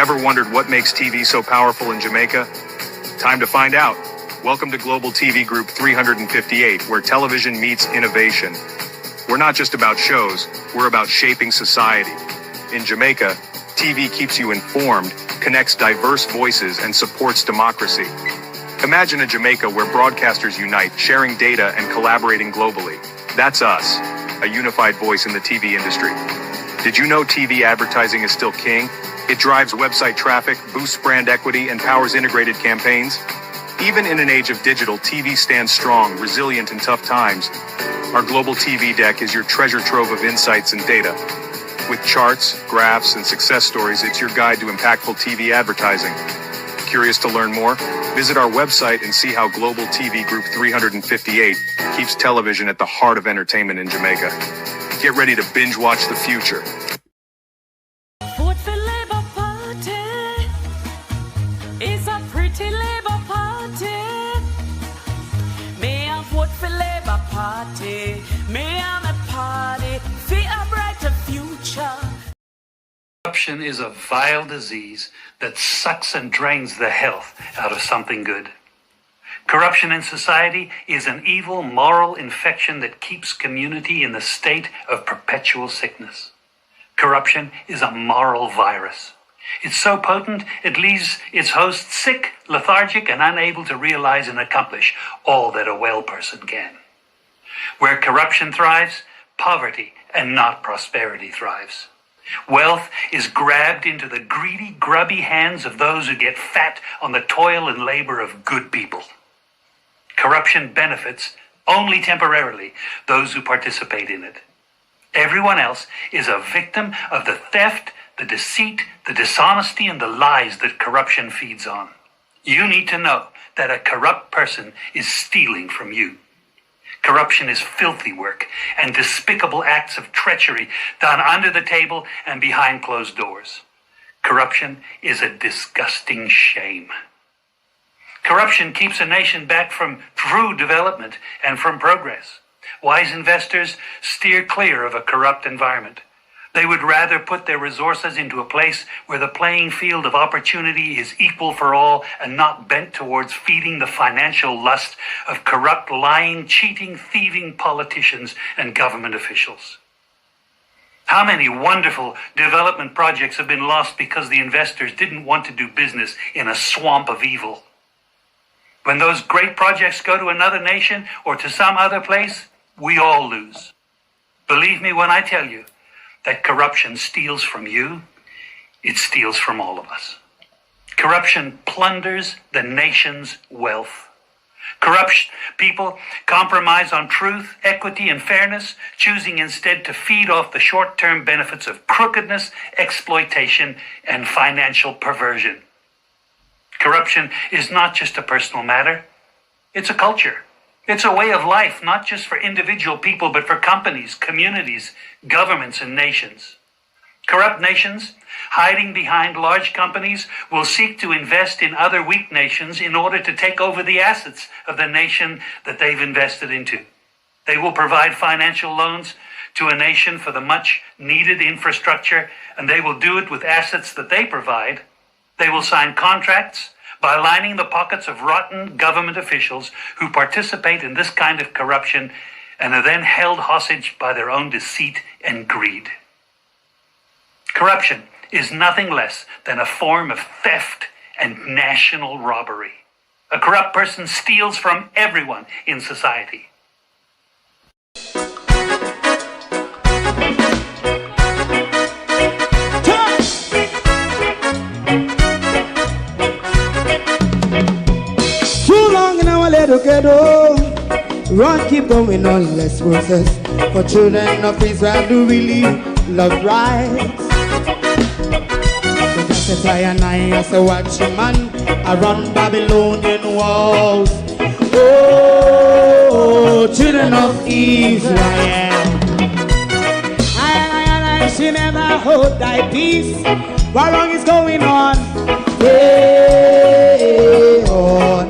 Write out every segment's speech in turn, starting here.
Ever wondered what makes TV so powerful in Jamaica? Time to find out. Welcome to Global TV Group 358, where television meets innovation. We're not just about shows, we're about shaping society. In Jamaica, TV keeps you informed, connects diverse voices, and supports democracy. Imagine a Jamaica where broadcasters unite, sharing data and collaborating globally. That's us, a unified voice in the TV industry. Did you know TV advertising is still king? It drives website traffic, boosts brand equity, and powers integrated campaigns. Even in an age of digital, TV stands strong, resilient in tough times. Our Global TV Deck is your treasure trove of insights and data. With charts, graphs, and success stories, it's your guide to impactful TV advertising. Curious to learn more? Visit our website and see how Global TV Group 358 keeps television at the heart of entertainment in Jamaica. Get ready to binge watch the future. Vote for Labour Party. It's a pretty Labour Party. May I vote for Labour Party? May I a party for a brighter future? Corruption is a vile disease that sucks and drains the health out of something good. Corruption in society is an evil moral infection that keeps community in the state of perpetual sickness. Corruption is a moral virus. It's so potent it leaves its host sick, lethargic, and unable to realize and accomplish all that a well person can. Where corruption thrives, poverty and not prosperity thrives. Wealth is grabbed into the greedy, grubby hands of those who get fat on the toil and labor of good people. Corruption benefits only temporarily those who participate in it. Everyone else is a victim of the theft, the deceit, the dishonesty, and the lies that corruption feeds on. You need to know that a corrupt person is stealing from you. Corruption is filthy work and despicable acts of treachery done under the table and behind closed doors. Corruption is a disgusting shame. Corruption keeps a nation back from true development and from progress. Wise investors steer clear of a corrupt environment. They would rather put their resources into a place where the playing field of opportunity is equal for all and not bent towards feeding the financial lust of corrupt, lying, cheating, thieving politicians and government officials. How many wonderful development projects have been lost because the investors didn't want to do business in a swamp of evil? When those great projects go to another nation or to some other place, we all lose. Believe me when I tell you that corruption steals from you, it steals from all of us. Corruption plunders the nation's wealth. Corrupt people compromise on truth, equity, and fairness, choosing instead to feed off the short-term benefits of crookedness, exploitation, and financial perversion. Corruption is not just a personal matter, it's a culture. It's a way of life, not just for individual people, but for companies, communities, governments, and nations. Corrupt nations, hiding behind large companies, will seek to invest in other weak nations in order to take over the assets of the nation that they've invested into. They will provide financial loans to a nation for the much needed infrastructure, and they will do it with assets that they provide. They will sign contracts by lining the pockets of rotten government officials who participate in this kind of corruption and are then held hostage by their own deceit and greed. Corruption is nothing less than a form of theft and national robbery. A corrupt person steals from everyone in society. Run, keep going on, let's process. For children of Israel do really love rights. So just a fly and I as a watching man around Babylonian walls. Oh, children of Israel, I shall never hold thy peace. What wrong is going on? Hey, oh,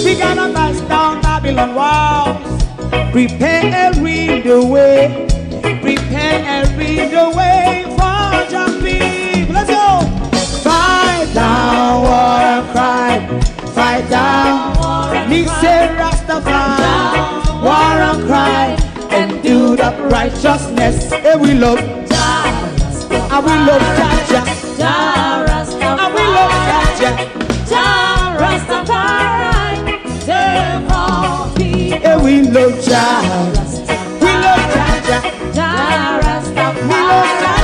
we gonna bust down Babylon walls. Prepare and read the way. Prepare and read the way for your people. up righteousness. Hey, we love Jah, and we love Jah, Jah Rastafari, and we love Jah. Jah Rastafari, save all people. Hey, we love Jah, we love Jah, Jah Rastafari, we love Jah.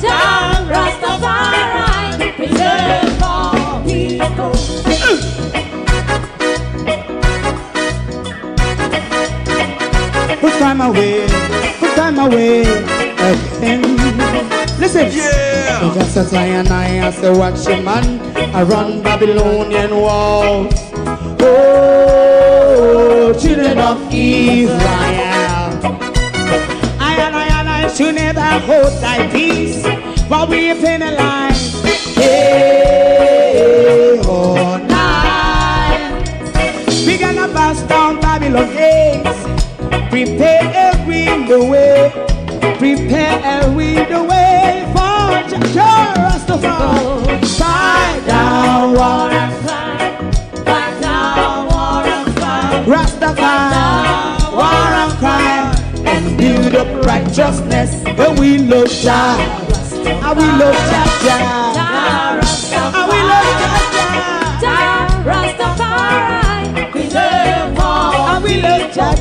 Jah Rastafari, preserve all people. Put time away again. Listen, yeah. Just as I say, watch him man, I run Babylonian walls. Oh, children of Israel, I should never hold thy peace while we penalize. Hey, oh, night. We gonna bust down Babylon gates. Prepare the way, prepare the way for Jah Rastafari. Fight down war and fight down war and fight. Rastafari, war and crime, and build up righteousness. And we love Jah, and we love Jah, and we love Jah Rastafari, preserve all. and we love Jah,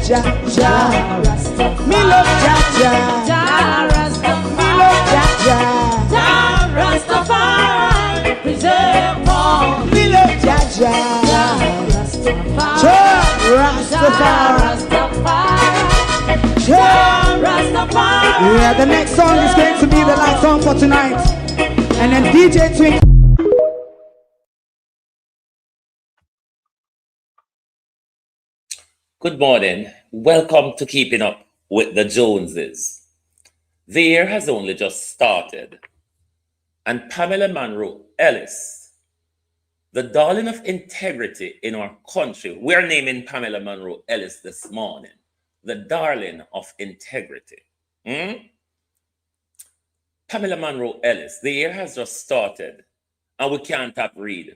me love Jah, Jah me love Jah, Jah Rastafari, preserve all. me love Jah, Jah Rastafari. Yeah, the next song is going to be the last song for tonight, and then DJ Twink. Good morning. Welcome to Keeping Up with the Joneses. The year has only just started, and Pamela Monroe Ellis, the darling of integrity in our country, we're naming Pamela Monroe Ellis this morning, the darling of integrity. Pamela Monroe Ellis, the year has just started, and we can't stop reading.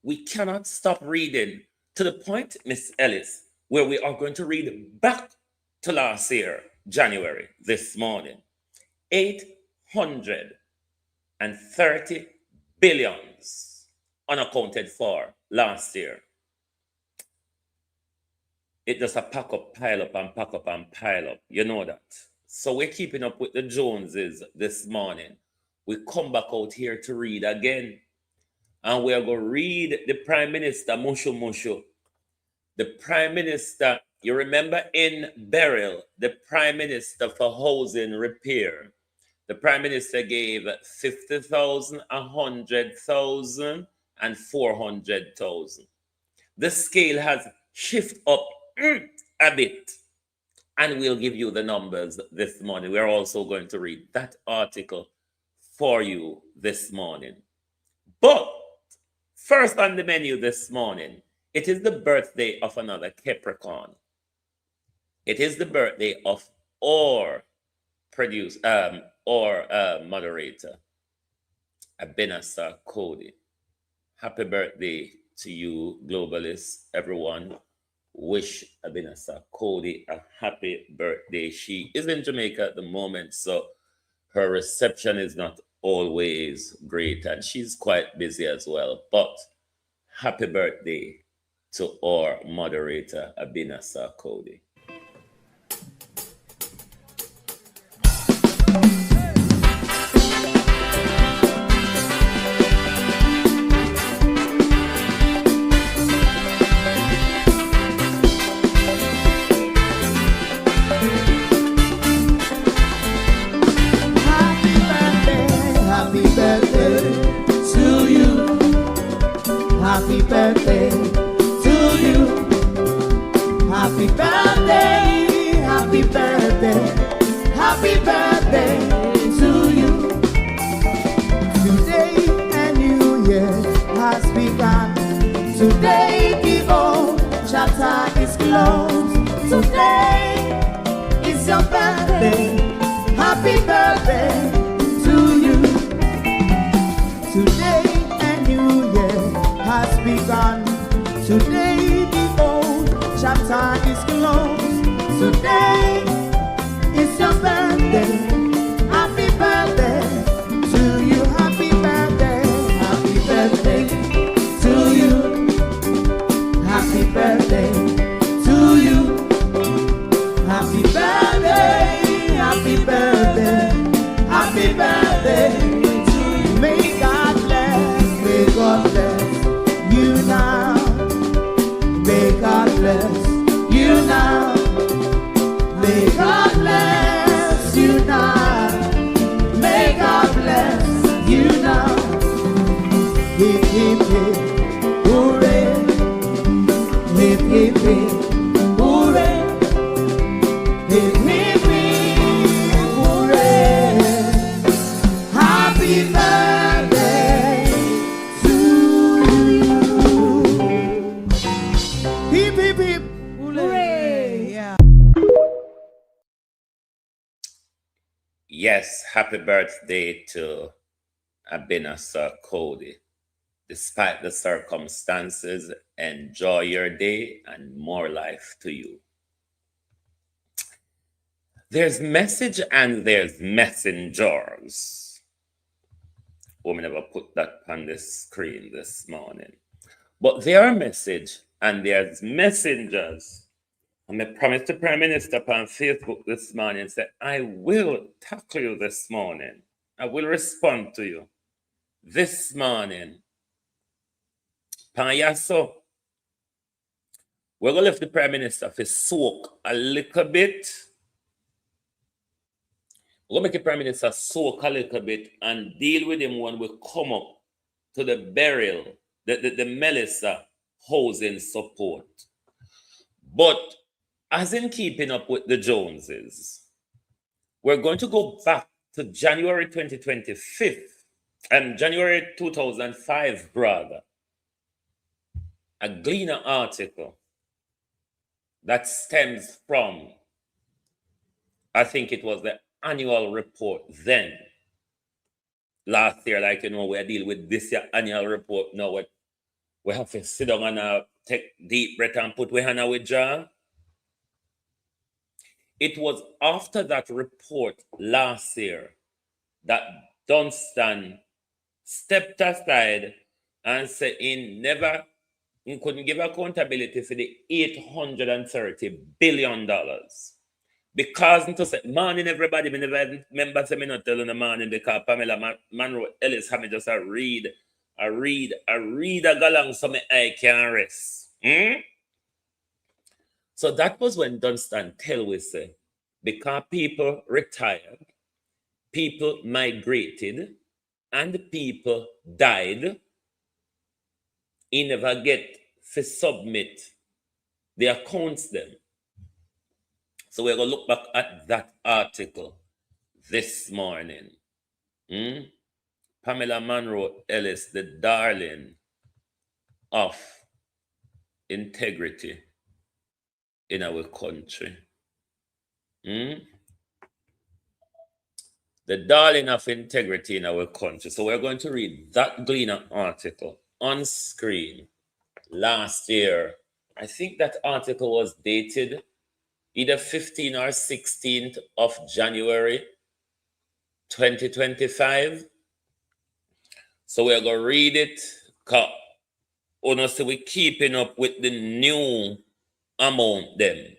We cannot stop reading. To the point, Miss Ellis, where we are going to read back to last year, January, this morning. 830 billions unaccounted for last year. It just a pack up, pile up, and pack up, and pile up. You know that. So we're keeping up with the Joneses this morning. We come back out here to read again. And we're going to read the Prime Minister, Mushu Mushu. The Prime Minister, you remember in Beryl, the Prime Minister for Housing Repair. The Prime Minister gave 50,000, 100,000, and 400,000. The scale has shifted up a bit. And we'll give you the numbers this morning. We're also going to read that article for you this morning. But first on the menu this morning, it is the birthday of another Capricorn. It is the birthday of our moderator, Abenasa Cody. Happy birthday to you, globalists, everyone. Wish Abenasa Cody a happy birthday. She is in Jamaica at the moment, so her reception is not always great, and she's quite busy as well. But happy birthday to our moderator, Abenasa Cody. Happy birthday to you. Happy birthday to you. Happy birthday, happy birthday, happy birthday to you. Today a new year has begun. Today the old chapter is closed. Today is your birthday. Happy birthday to you. Today a new year has begun. Today the old chapter is closed. Today Yes, happy birthday to Abinasar Cody. Despite the circumstances, enjoy your day and more life to you. There's message and there's messengers. We never put that on the screen this morning. But there are message and there's messengers. And I promised the Prime Minister on Facebook this morning, said, I will tackle you this morning. I will respond to you this morning. Panyaso, we're going to let the Prime Minister to soak a little bit. We're going to make the Prime Minister soak a little bit and deal with him when we come up to the burial, the Melissa housing support. But as in keeping up with the Joneses, we're going to go back to January 2025, and January 2005, rather. A Gleaner article that stems from, I think it was the annual report then. Last year, like, we're dealing with this year annual report now. We have to sit down and take deep breath and put we hand with jar. It was after that report last year that Dunstan stepped aside and said he couldn't give accountability for the $830 billion. Because to say, morning everybody, me never remember say me not telling the morning because Pamela Monroe Ellis have me just a read a galang so me I can rest. So that was when Dunstan tell we say, because people retired, people migrated, and people died, he never get to submit the accounts them. So we're going to look back at that article this morning. Pamela Monroe Ellis, the darling of integrity in our country. The darling of integrity in our country. So we're going to read that Gleaner article on screen last year. I think that article was dated either 15th or 16th of January 2025. So we're going to read it because honestly we're keeping up with the new amount them.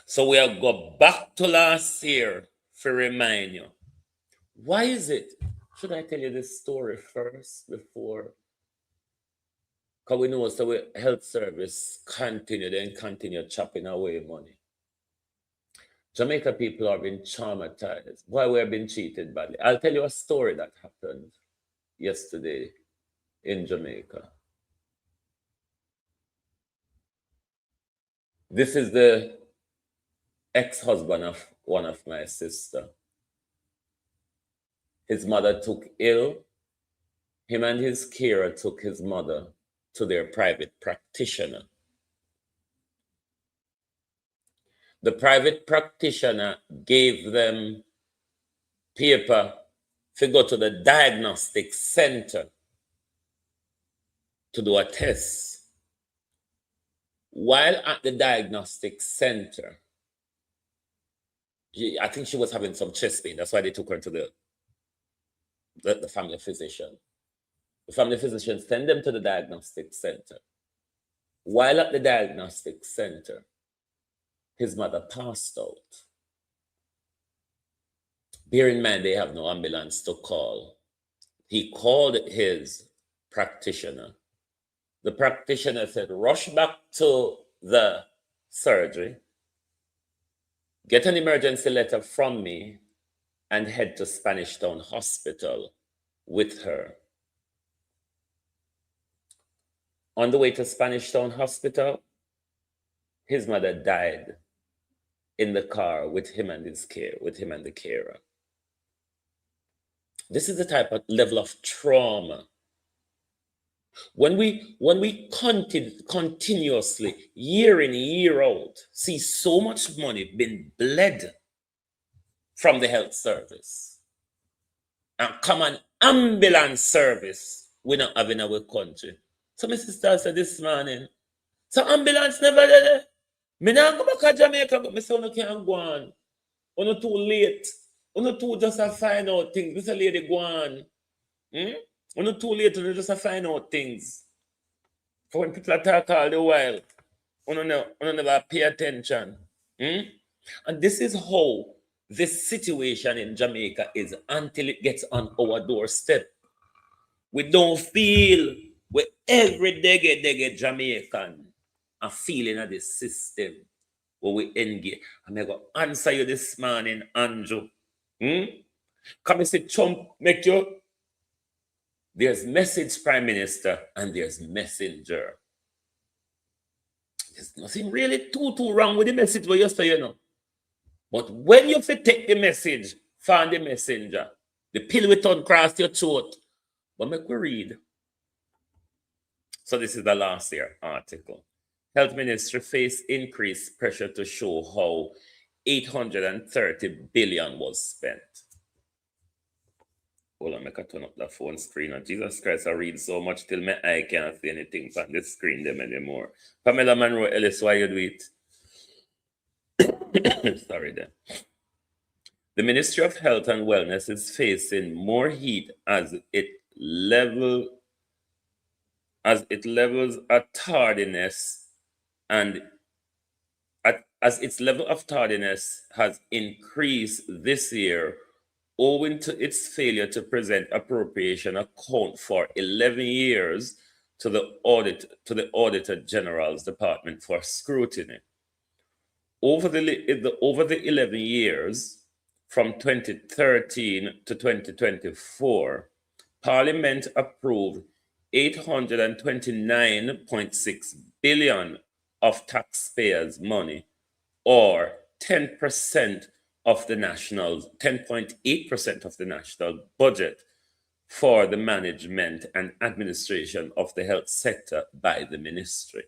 So we'll go back to last year to remind you. Why is it? Should I tell you this story first before? Because we know so the health service continue chopping away money. Jamaica people are being traumatized. Why we have been cheated badly. I'll tell you a story that happened yesterday in Jamaica. This is the ex-husband of one of my sister. His mother took ill. Him and his carer took his mother to their private practitioner. The private practitioner gave them paper to go to the diagnostic center to do a test. While at the diagnostic center, I think she was having some chest pain. That's why they took her to the family physician. The family physician sent them to the diagnostic center. While at the diagnostic center, his mother passed out. Bear in mind, they have no ambulance to call. He called his practitioner. The practitioner said, rush back to the surgery, get an emergency letter from me, and head to Spanish Town Hospital with her. On the way to Spanish Town Hospital, his mother died in the car with him and the carer. This is the type of level of trauma. When we continuously, year in, year out, see so much money being bled from the health service. And common ambulance service we not have in our country. So my sister said this morning, so ambulance never there. Me now go back to Jamaica, but me say no can't go on. Uno too late. Uno too just a find out things. This a lady go on. Uno too late, uno just a find out things. For when people talk all the while, uno never pay attention. And this is how this situation in Jamaica is until it gets on our doorstep. We don't feel we every day Jamaican are feeling of this system where we engage. I'm going to answer you this morning, Andrew. Come and say, Trump, make you. There's message prime minister and there's messenger. There's nothing really too wrong with the message what you say, you know. But when you take the message, find the messenger, the pill will turn across your throat. But make we read. So this is the last year article. Health Ministry face increased pressure to show how 830 billion was spent. Hold on, make I turn up the phone screen. And Jesus Christ, I read so much till my eye cannot see anything from the screen them anymore. Pamela Monroe Ellis, why you do it? Sorry then. The Ministry of Health and Wellness is facing more heat as it levels a tardiness and as its level of tardiness has increased this year owing to its failure to present appropriation account for 11 years to the Auditor General's Department for scrutiny. Over the 11 years, from 2013 to 2024, Parliament approved 829.6 billion of taxpayers' money, or 10% of the 10.8% of the national budget for the management and administration of the health sector by the ministry.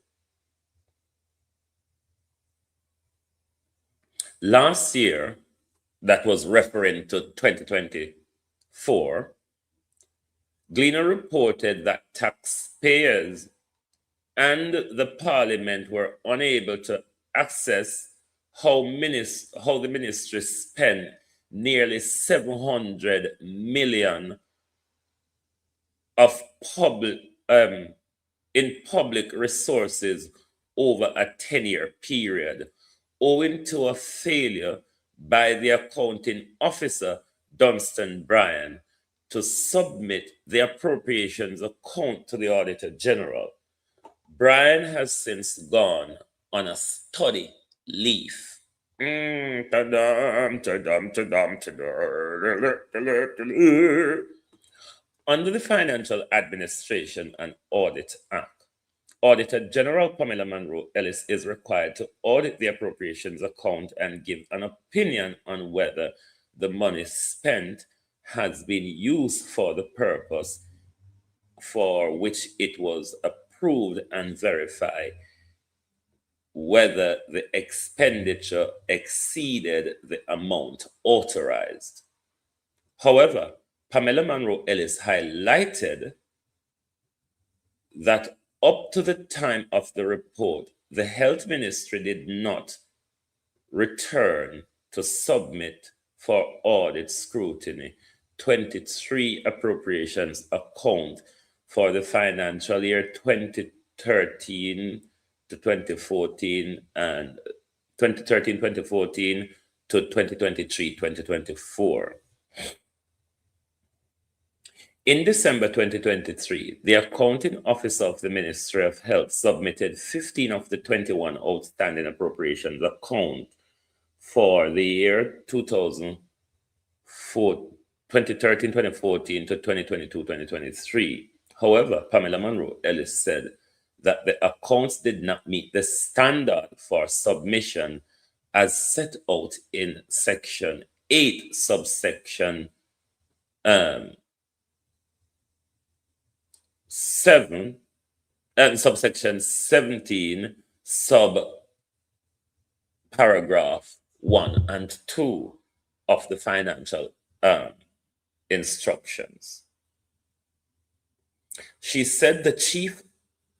Last year, that was referring to 2024, Gleaner reported that taxpayers and the Parliament were unable to access how the ministry spent nearly 700 million of in public resources over a 10-year period, owing to a failure by the accounting officer, Dunstan Bryan, to submit the appropriations account to the Auditor General. Bryan has since gone on a study leave. Under the Financial Administration and Audit Act, Auditor General Pamela Monroe Ellis is required to audit the appropriations account and give an opinion on whether the money spent has been used for the purpose for which it was approved and verify whether the expenditure exceeded the amount authorized. However, Pamela Monroe Ellis highlighted that up to the time of the report, the Health Ministry did not return to submit for audit scrutiny 23 appropriations account for the financial year 2013 to 2014 and 2013-2014 to 2023-2024. In December 2023, the accounting officer of the Ministry of Health submitted 15 of the 21 outstanding appropriations account for the year 2013-2014 to 2022-2023. However, Pamela Monroe Ellis said that the accounts did not meet the standard for submission as set out in Section 8, subsection 7 and subsection 17, sub paragraph 1 and 2. of the financial instructions. She said the chief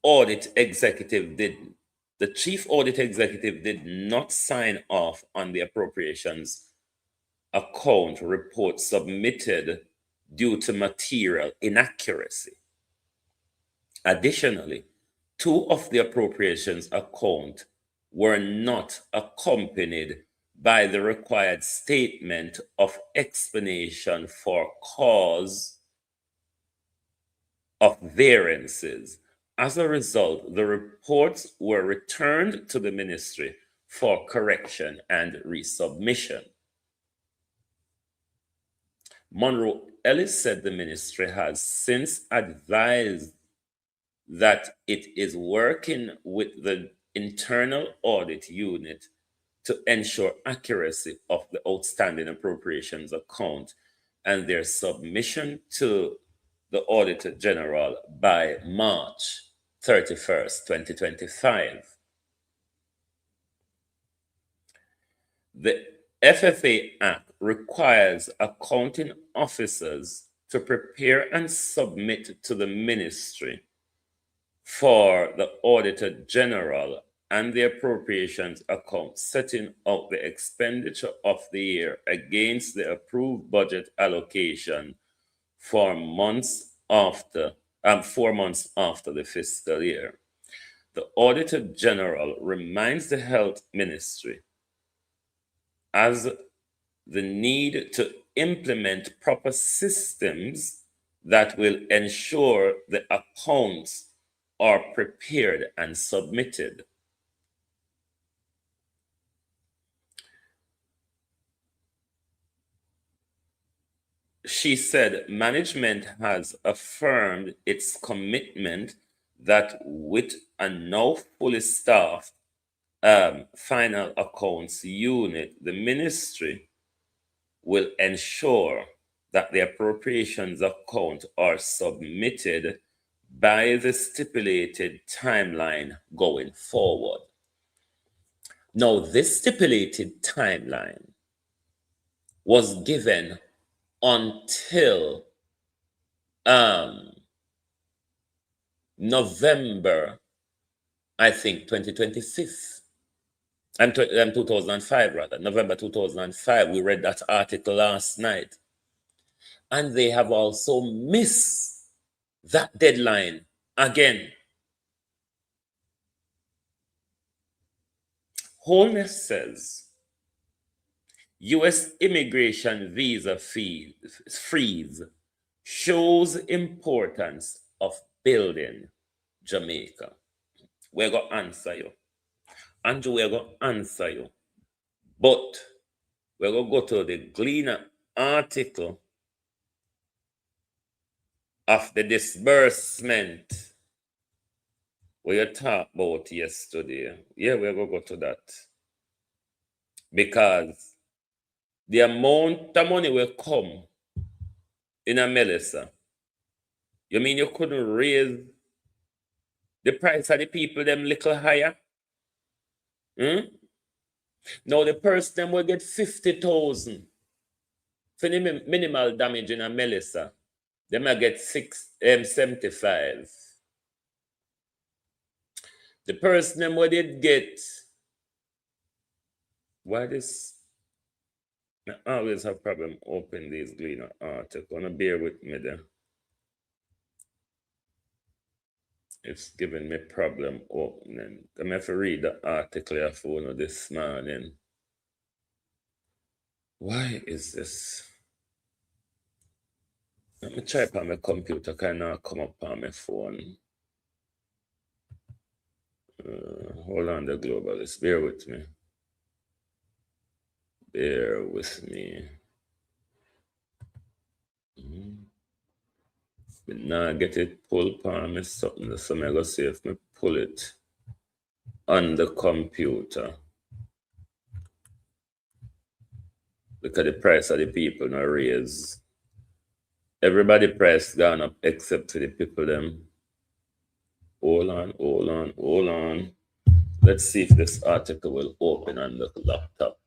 audit executive did not sign off on the appropriations account report submitted due to material inaccuracy. Additionally, 2 of the appropriations account were not accompanied by the required statement of explanation for cause of variances. As a result, the reports were returned to the ministry for correction and resubmission. Monroe Ellis said the ministry has since advised that it is working with the internal audit unit to ensure accuracy of the outstanding appropriations account and their submission to the Auditor General by March 31st, 2025. The FFA Act requires accounting officers to prepare and submit to the ministry for the Auditor General and the appropriations account setting out the expenditure of the year against the approved budget allocation for 4 months after the fiscal year. The Auditor General reminds the Health Ministry as the need to implement proper systems that will ensure the accounts are prepared and submitted. She said management has affirmed its commitment that with a now fully staffed final accounts unit, the ministry will ensure that the appropriations account are submitted by the stipulated timeline going forward. Now, this stipulated timeline was given until November, I think, 2025. 2005, rather, November 2005. We read that article last night. And they have also missed that deadline again. Holness says, U.S. immigration visa freeze shows importance of building Jamaica. We're going to answer you. Andrew, we're going to answer you. But we're going to go to the Gleaner article of the disbursement we talked about yesterday. Yeah, we're going to go to that. Because the amount of money will come in a Melissa. You mean you couldn't raise the price of the people them little higher? Now the person them will get 50,000 for the minimal damage in a Melissa. They might get 75. The person them will get. Why this? I always have problem open these Gleaner articles. Gonna bear with me there. It's giving me problem opening. I'm have to read the article I found this morning. Why is this? Let me try on my computer. Can I come up on my phone? Hold on, the globalist. Bear with me. Bear with me. But now I get it pulled on me something. So I'm going to see if I pull it on the computer. Look at the price of the people now raise. Everybody price gone up except for the people them. Hold on. Let's see if this article will open on the laptop.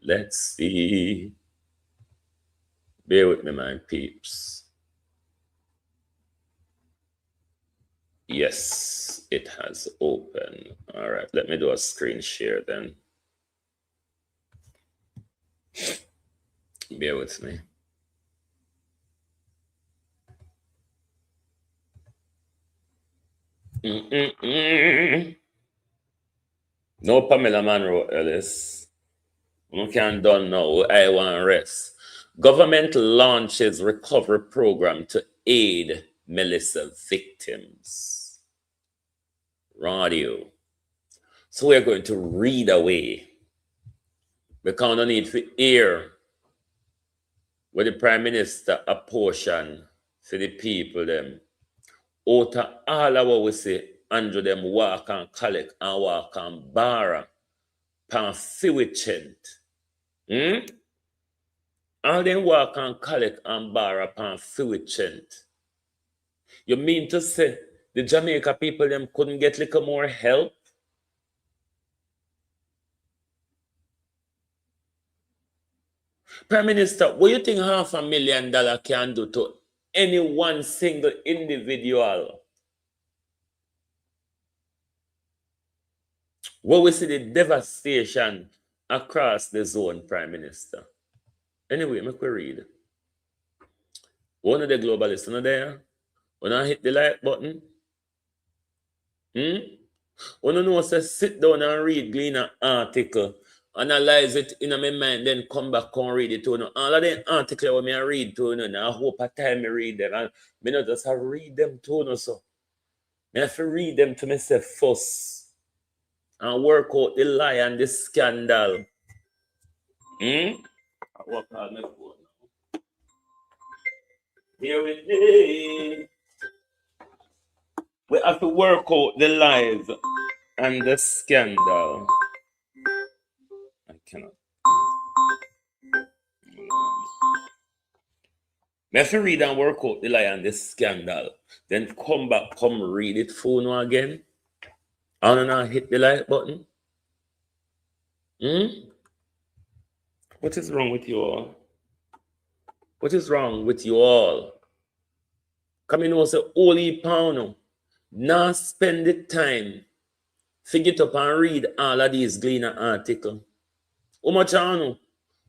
Let's see. Bear with me, my peeps. Yes, it has opened. All right, let me do a screen share then. Bear with me. No Pamela Monroe Ellis. We can't done now. I want rest. Government launches recovery program to aid Melissa victims. Radio. So we're going to read away. Because no need to hear what the Prime Minister apportion for the people them. Out of all of what we say, Andrew them walk and collect and walk and borrow. Pan fiwicent. All them walk and collect and borrow pan fiwicent. You mean to say the Jamaica people them couldn't get little more help? Prime Minister, what do you think $500,000 can do to any one single individual? Where we see the devastation across the zone, Prime Minister. Anyway, make we read. One of the globalists not there. When I hit the like button, when you know, say sit down and read, glean an article, analyze it in my mind, then come back and read it to you. All of the articles when I read to you, I hope a time I read them. And I not just have read them to you, so I have to read them to myself first and work out the lie and the scandal. I work on my phone now. Here with me. We have to work out the lies and the scandal. I cannot. I have to read and work out the lie and the scandal. Then come back, come read it for you again. And then hit the like button. What is wrong with you all? What is wrong with you all? Come in and say, holy pound. Now spend the time. Figure it up and read all of these Gleaner articles. How much I know?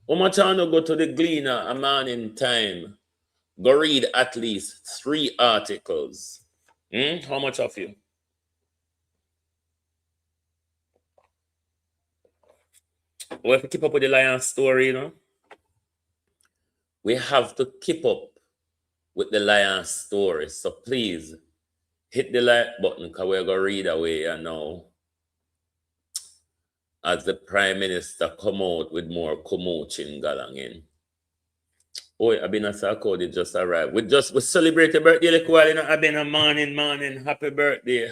How much I know go to the Gleaner a morning time? Go read at least 3 articles. How much of you? We have to keep up with the Lion story, you know? We have to keep up with the Lion story. So please, hit the like button because we're going to read away now. As the Prime Minister come out with more commotion galangin. Oh, Abina Sarkodie just arrived. We celebrate your birthday like while, you know, Abina morning. Happy birthday.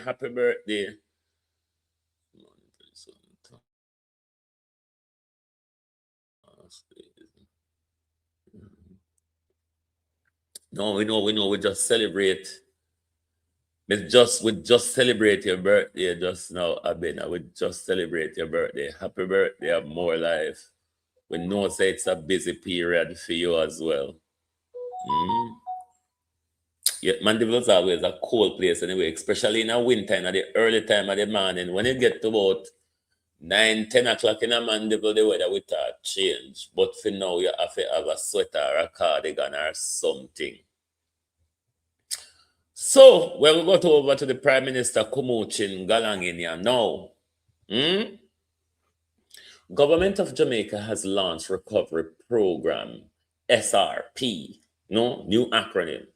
No, we know, we just celebrate. We just celebrate your birthday just now, Abina. We just celebrate your birthday. Happy birthday of more life. We know say it's a busy period for you as well. Yeah, Mandeville's always a cold place anyway, especially in the winter and at the early time of the morning. When you get to about 9-10 o'clock in a Mandeville, the weather will start change. But for now, you have to have a sweater or a cardigan or something. So, we'll go over to the Prime Minister Kumochin Galangin now. Government of Jamaica has launched recovery program, SRP, new acronym.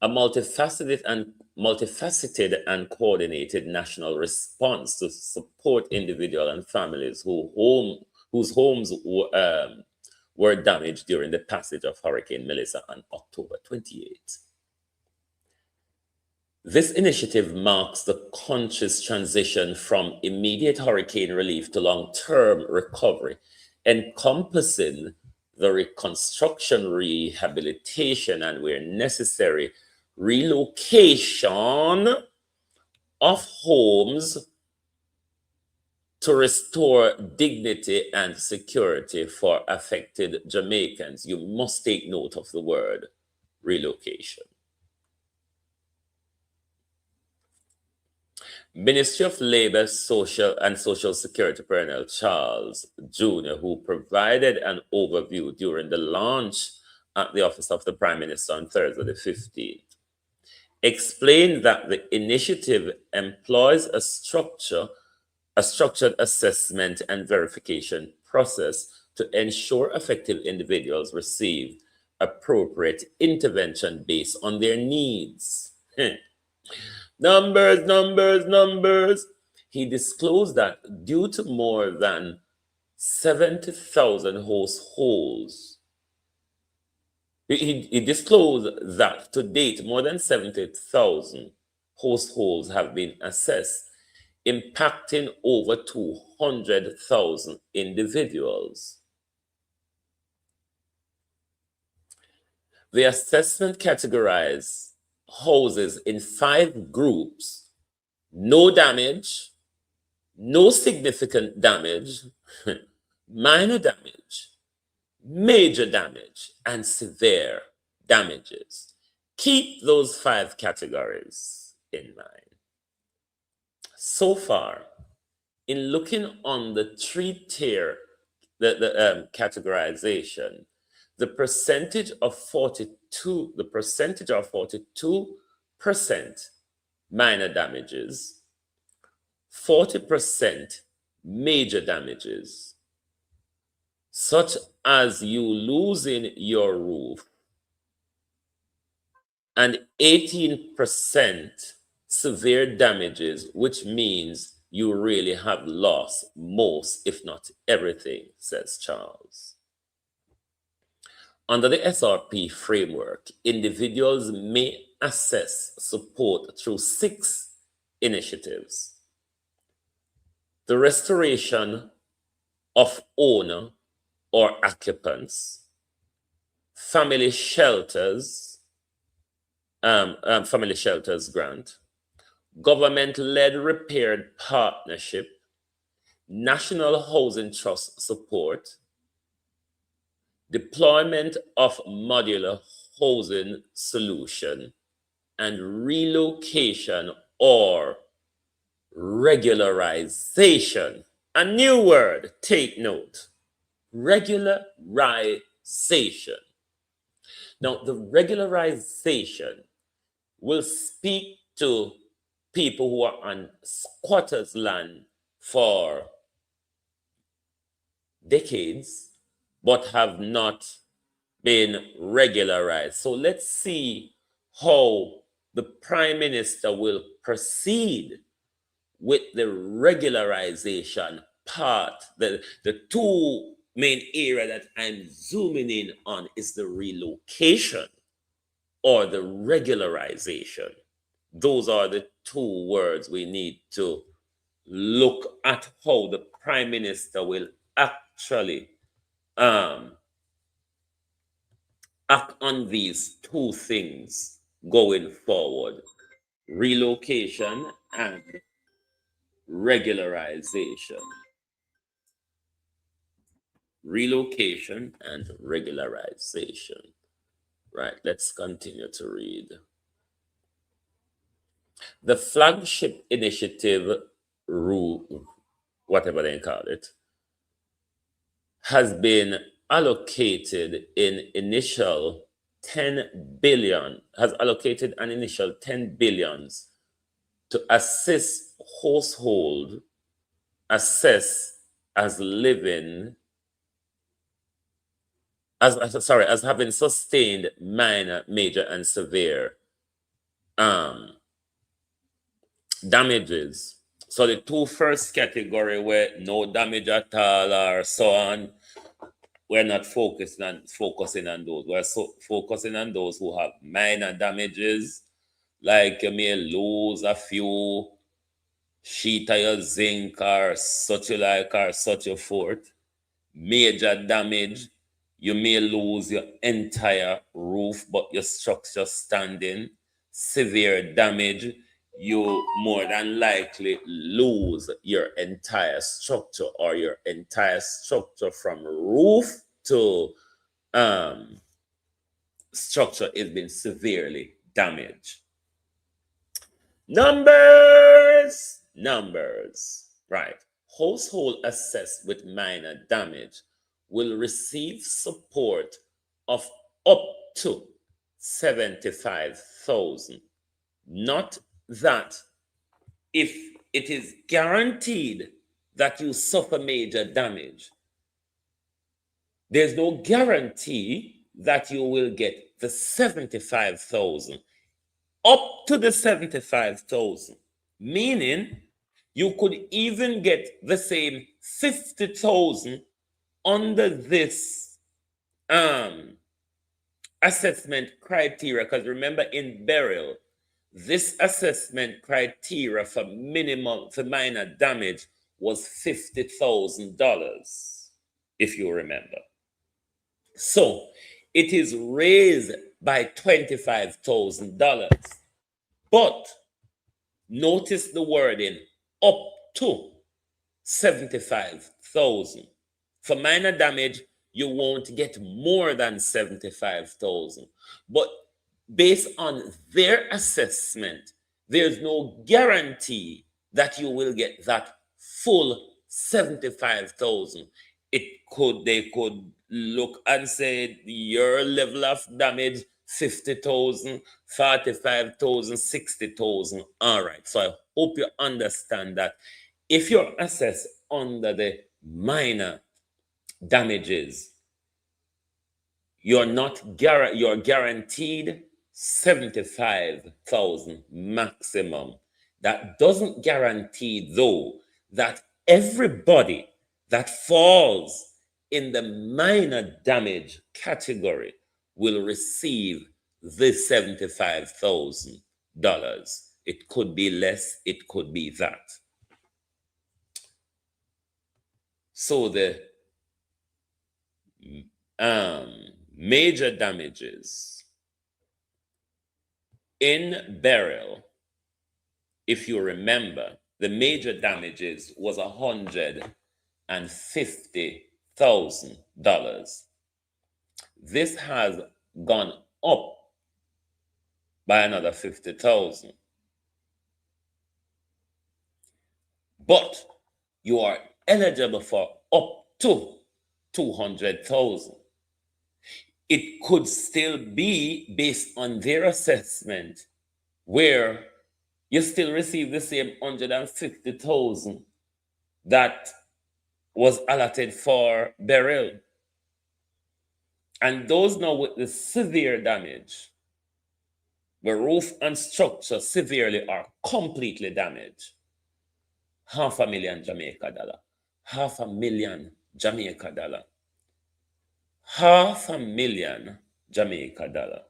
A multifaceted and coordinated national response to support individuals and families whose homes were damaged during the passage of Hurricane Melissa on October 28. This initiative marks the country's transition from immediate hurricane relief to long-term recovery, encompassing the reconstruction, rehabilitation, and where necessary, relocation of homes to restore dignity and security for affected Jamaicans. You must take note of the word relocation. Ministry of Labor, Social and Social Security Colonel Charles Jr., who provided an overview during the launch at the office of the Prime Minister on Thursday the 15th, explained that the initiative employs a structured assessment and verification process to ensure affected individuals receive appropriate intervention based on their needs. Numbers, numbers, numbers. He disclosed that due to more than 70,000 households, he disclosed that to date more than 70,000 households have been assessed, impacting over 200,000 individuals. The assessment categorized houses in 5 groups: no damage, no significant damage, minor damage, major damage, and severe damages. Keep those 5 categories in mind. So far, in looking on the 3-tier categorization, the percentage of 42% minor damages, 40% major damages, such as you losing your roof, and 18% severe damages, which means you really have lost most, if not everything, says Charles. Under the SRP framework, individuals may assess support through 6 initiatives: the restoration of owner or occupants, family shelters grant, government-led repaired partnership, National Housing Trust support, deployment of modular housing solution, and relocation or regularization. A new word, take note: regularization. Now, the regularization will speak to people who are on squatters' land for decades but have not been regularized. So let's see how the Prime Minister will proceed with the regularization part. The 2 main area that I'm zooming in on is the relocation or the regularization. Those are the 2 words we need to look at how the Prime Minister will actually act on these 2 things going forward: relocation and regularization. Relocation and regularization. Right, let's continue to read. The flagship initiative, whatever they call it, has been allocated an initial 10 billion to assist household assess as living as having sustained minor, major, and severe damages. So the 2 first category where no damage at all or so on, we're not focusing on those. We're focusing on those who have minor damages, like you may lose a few sheet of your zinc or such you like or such you forth. Major damage, you may lose your entire roof, but your structure standing. Severe damage, you more than likely lose your entire structure, or your entire structure from roof to structure has been severely damaged. Numbers. Right. Household assessed with minor damage will receive support of up to 75,000. Not that if it is guaranteed that you suffer major damage, there's no guarantee that you will get the 75,000 up to the 75,000, meaning you could even get the same 50,000 under this assessment criteria. Because remember, in burial, this assessment criteria for minor damage was $50,000, if you remember. So it is raised by $25,000. But notice the wording, up to 75,000. For minor damage, you won't get more than 75,000. But based on their assessment, there's no guarantee that you will get that full 75,000. They could look and say your level of damage 50,000, 45,000, 60,000. All right. So I hope you understand that if you're assessed under the minor damages, you're guaranteed 75,000 maximum. That doesn't guarantee, though, that everybody that falls in the minor damage category will receive this $75,000. It could be less, it could be that. So the major damages in burial, if you remember, the major damages was $150,000. This has gone up by another 50,000. But you are eligible for up to 200,000. It could still be based on their assessment where you still receive the same 150,000 that was allotted for burial. And those now with the severe damage, the roof and structure severely or completely damaged, $500,000 Jamaica dollar. $500,000 Jamaica dollar. $500,000 Jamaica dollar.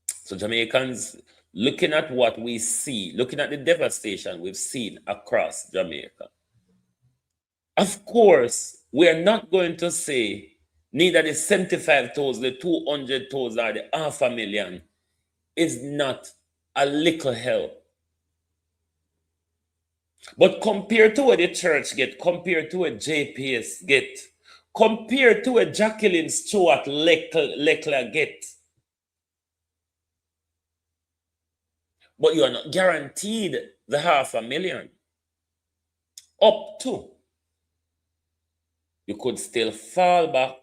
So Jamaicans, looking at what we see, looking at the devastation we've seen across Jamaica, of course, we are not going to say neither the 75,000, the 200,000, or the $500,000 is not a little help. But compared to what the church get, compared to what JPS get, compared to what Jacqueline Stewart Leclerc get, but you are not guaranteed the $500,000. Up to, you could still fall back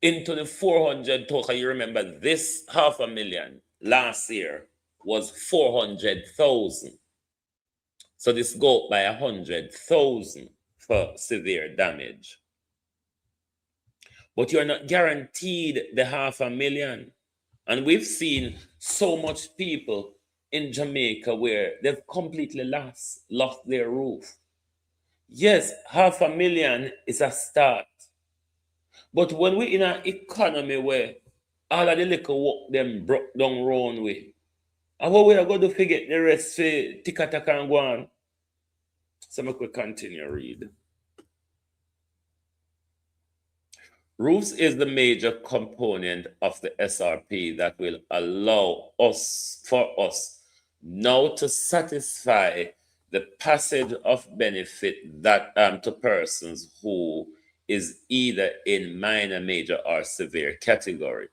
into the 400,000. You remember this $500,000 last year was 400,000. So this go up by 100,000 for severe damage. But you're not guaranteed the $500,000. And we've seen so much people in Jamaica where they've completely lost their roof. Yes, $500,000 is a start. But when we're in an economy where all of the little work them broke down round way, and what we are going to forget the rest for tika-taka and go on. So we could continue read. Roofs is the major component of the SRP that will allow for us now to satisfy the passage of benefit that to persons who is either in minor, major, or severe category.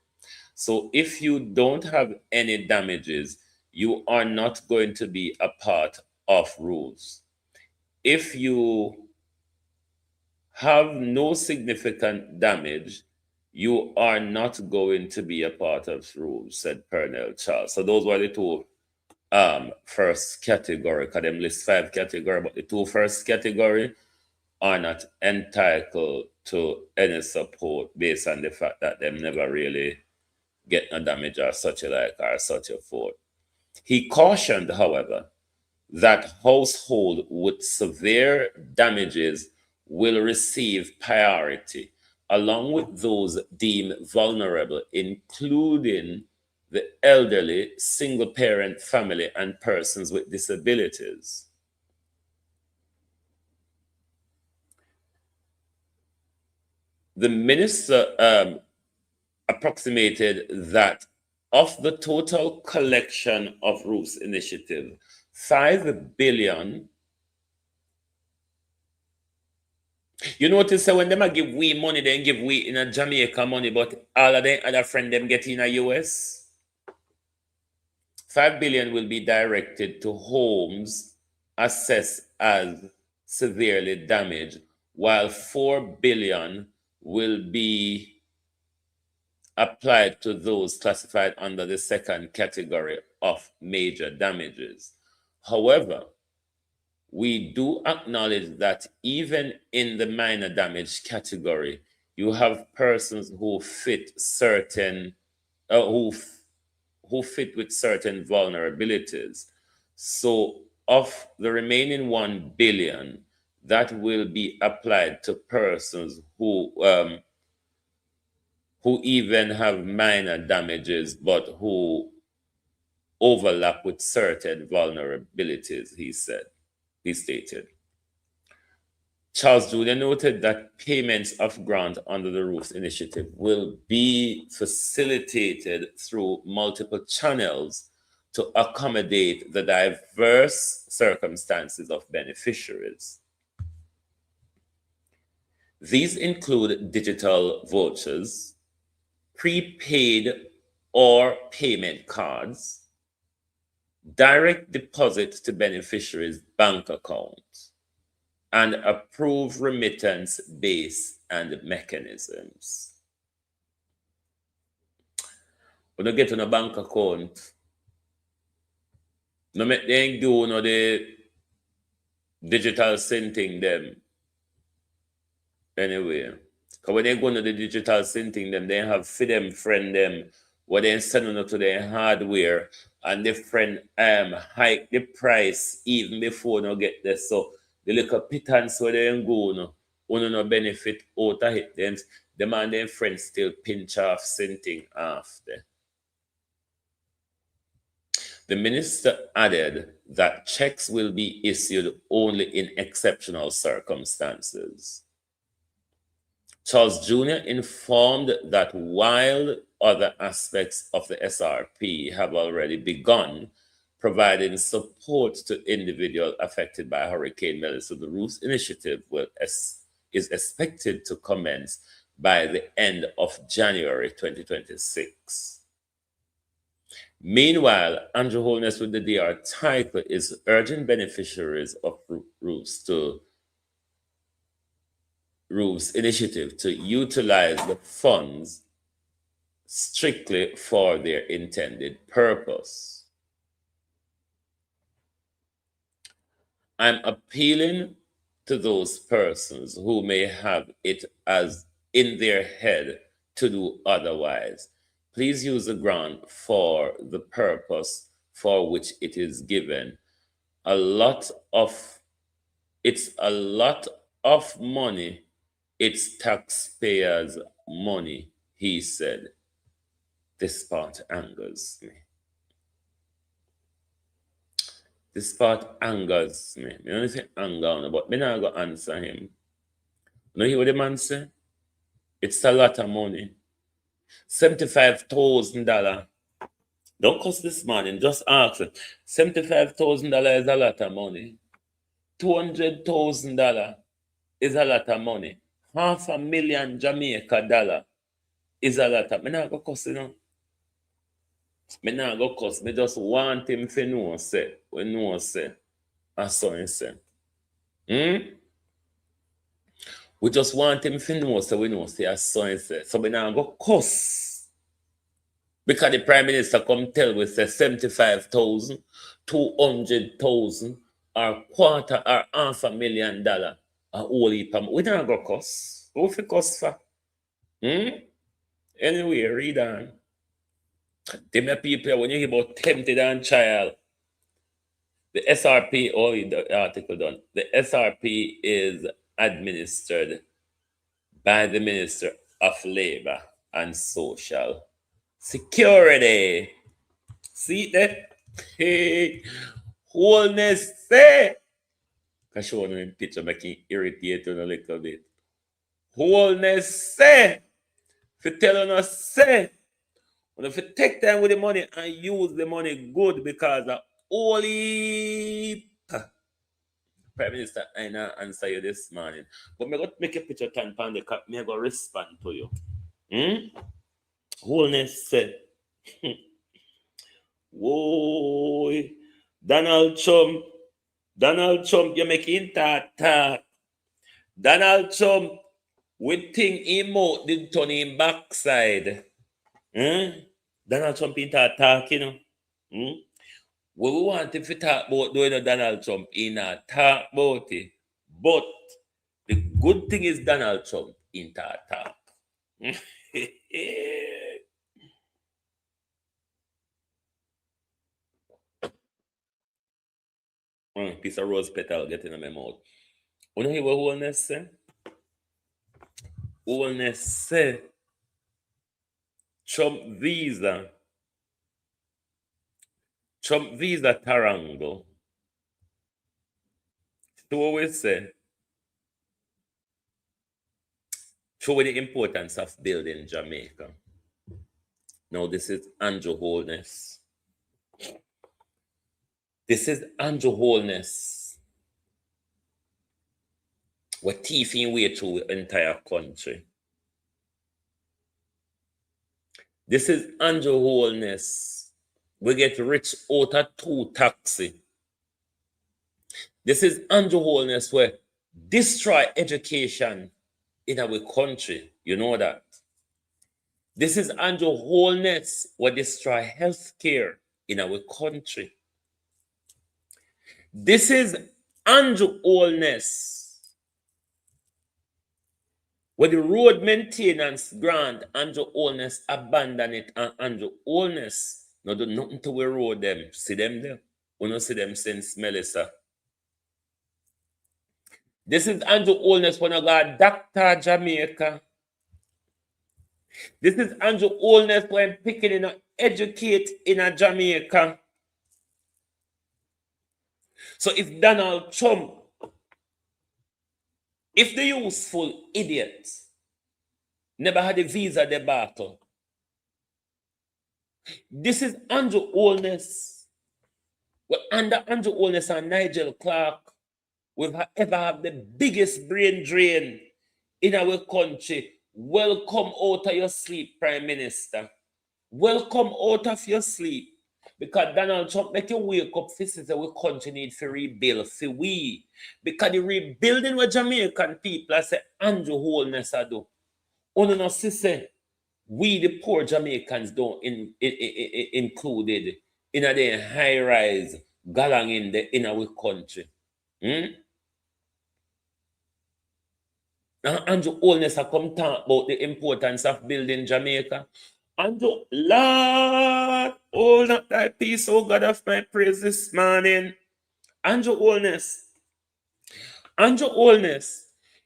So if you don't have any damages, you are not going to be a part of rules. If you have no significant damage, you are not going to be a part of rules, said Pernell Charles. So those were the two first category, because them list 5 category, but the 2 first category are not entitled to any support based on the fact that them never really get no damage or such like or such a forth. He cautioned, however, that household with severe damages will receive priority, along with those deemed vulnerable, including the elderly, single parent family, and persons with disabilities. The minister approximated that of the total collection of roofs initiative, 5 billion. You notice that when them give we money, they give we in a Jamaica money, but all of them other friend them get in a US. 5 billion will be directed to homes assessed as severely damaged, while 4 billion will be applied to those classified under the second category of major damages. However, we do acknowledge that even in the minor damage category, you have persons who fit certain, who fit with certain vulnerabilities. So of the remaining 1 billion, that will be applied to persons who even have minor damages, but who overlap with certain vulnerabilities, he stated. Charles Jr. noted that payments of grant under the Roofs Initiative will be facilitated through multiple channels to accommodate the diverse circumstances of beneficiaries. These include digital vouchers, prepaid or payment cards, direct deposit to beneficiaries' bank accounts, and approved remittance base and mechanisms. When you get on a bank account, no make them do no the digital sending them anyway. Because when they go to the digital sending them, they have for them friend them what they send to their hardware, and the friend hike the price even before no get there. So the little pittance where they go no benefit out of it, then the man and friends still pinch off sending after. The minister added that checks will be issued only in exceptional circumstances. Charles Jr. informed that while other aspects of the SRP have already begun providing support to individuals affected by Hurricane Melissa, the Roofs Initiative is expected to commence by the end of January 2026. Meanwhile, Andrew Holness with the DR title is urging beneficiaries of Roofs Initiative to utilize the funds strictly for their intended purpose. I'm appealing to those persons who may have it as in their head to do otherwise. Please use the grant for the purpose for which it is given. It's a lot of money. It's taxpayers' money, he said. This part angers me. This part angers me. I don't say anger, but I'm not going to answer him. You know what the man say? It's a lot of money. $75,000. Don't cost this morning, just ask it. $75,000 is a lot of money. $200,000 is a lot of money. $500,000 Jamaica dollar is a lot of. Me not go cost, you know. Me not go cost. Me just want him to know, say, we know, say, and so and say. We just want him to know, so we know, say, as so and say. So me not go cost. Because the Prime Minister come tell we say 75,000, 200,000, or quarter or $500,000 a whole heap of. We not go cost. Who fi cost for? Anyway, read on. Tell me people, when you hear about tempted and child, the SRP, oh, the article done. The SRP is administered by the Minister of Labor and Social Security. See that? Hey, wholeness say. I show you in picture making irritate you a little bit. Wholeness say. For telling us say. If you take time with the money and use the money good because the only Prime Minister I not answer you this morning. But me go make a picture time pan the cup, me go respond to you. Wholeness said. Whoa, Donald Trump, you're making talk. Donald Trump, we think him out did turn him backside. Donald Trump in talk, you know. We want if we talk about doing Donald Trump, he not talk about it. But the good thing is Donald Trump in talk. Piece of rose petal getting in my mouth. You know what wholeness say? Wholeness say Trump visa Tarango. So what we say? Show the importance of building Jamaica. Now this is Andrew Wholeness. This is Andrew Wholeness. We're thieving way through the entire country. This is Andrew Wholeness. We get rich out of 2 taxi. This is Andrew Wholeness where destroy education in our country. You know that. This is Andrew Wholeness where destroy healthcare in our country. This is Andrew Wholeness where the road maintenance grant, Andrew Wholeness abandon it, and Andrew Wholeness no do nothing to we road them. See them there? We don't see them since Melissa. This is Andrew Wholeness when I got Dr. Jamaica. This is Andrew Wholeness when picking in a educate in a Jamaica. So if Donald Trump, if the useful idiot never had a visa debacle, this is Andrew Wholeness. Well, under Andrew Wholeness and Nigel Clark, we've ever had the biggest brain drain in our country. Welcome out of your sleep, Prime Minister. Welcome out of your sleep. Because Donald Trump make you wake up for say we country need to rebuild for we. Because the rebuilding what Jamaican people I say Andrew Wholeness I do. Only no say we the poor Jamaicans don't included in a high rise galang in our country. Now Andrew Wholeness I come talk about the importance of building Jamaica. Andrew, Lord, hold up thy peace, oh God of my praise this morning. Andrew Wholeness,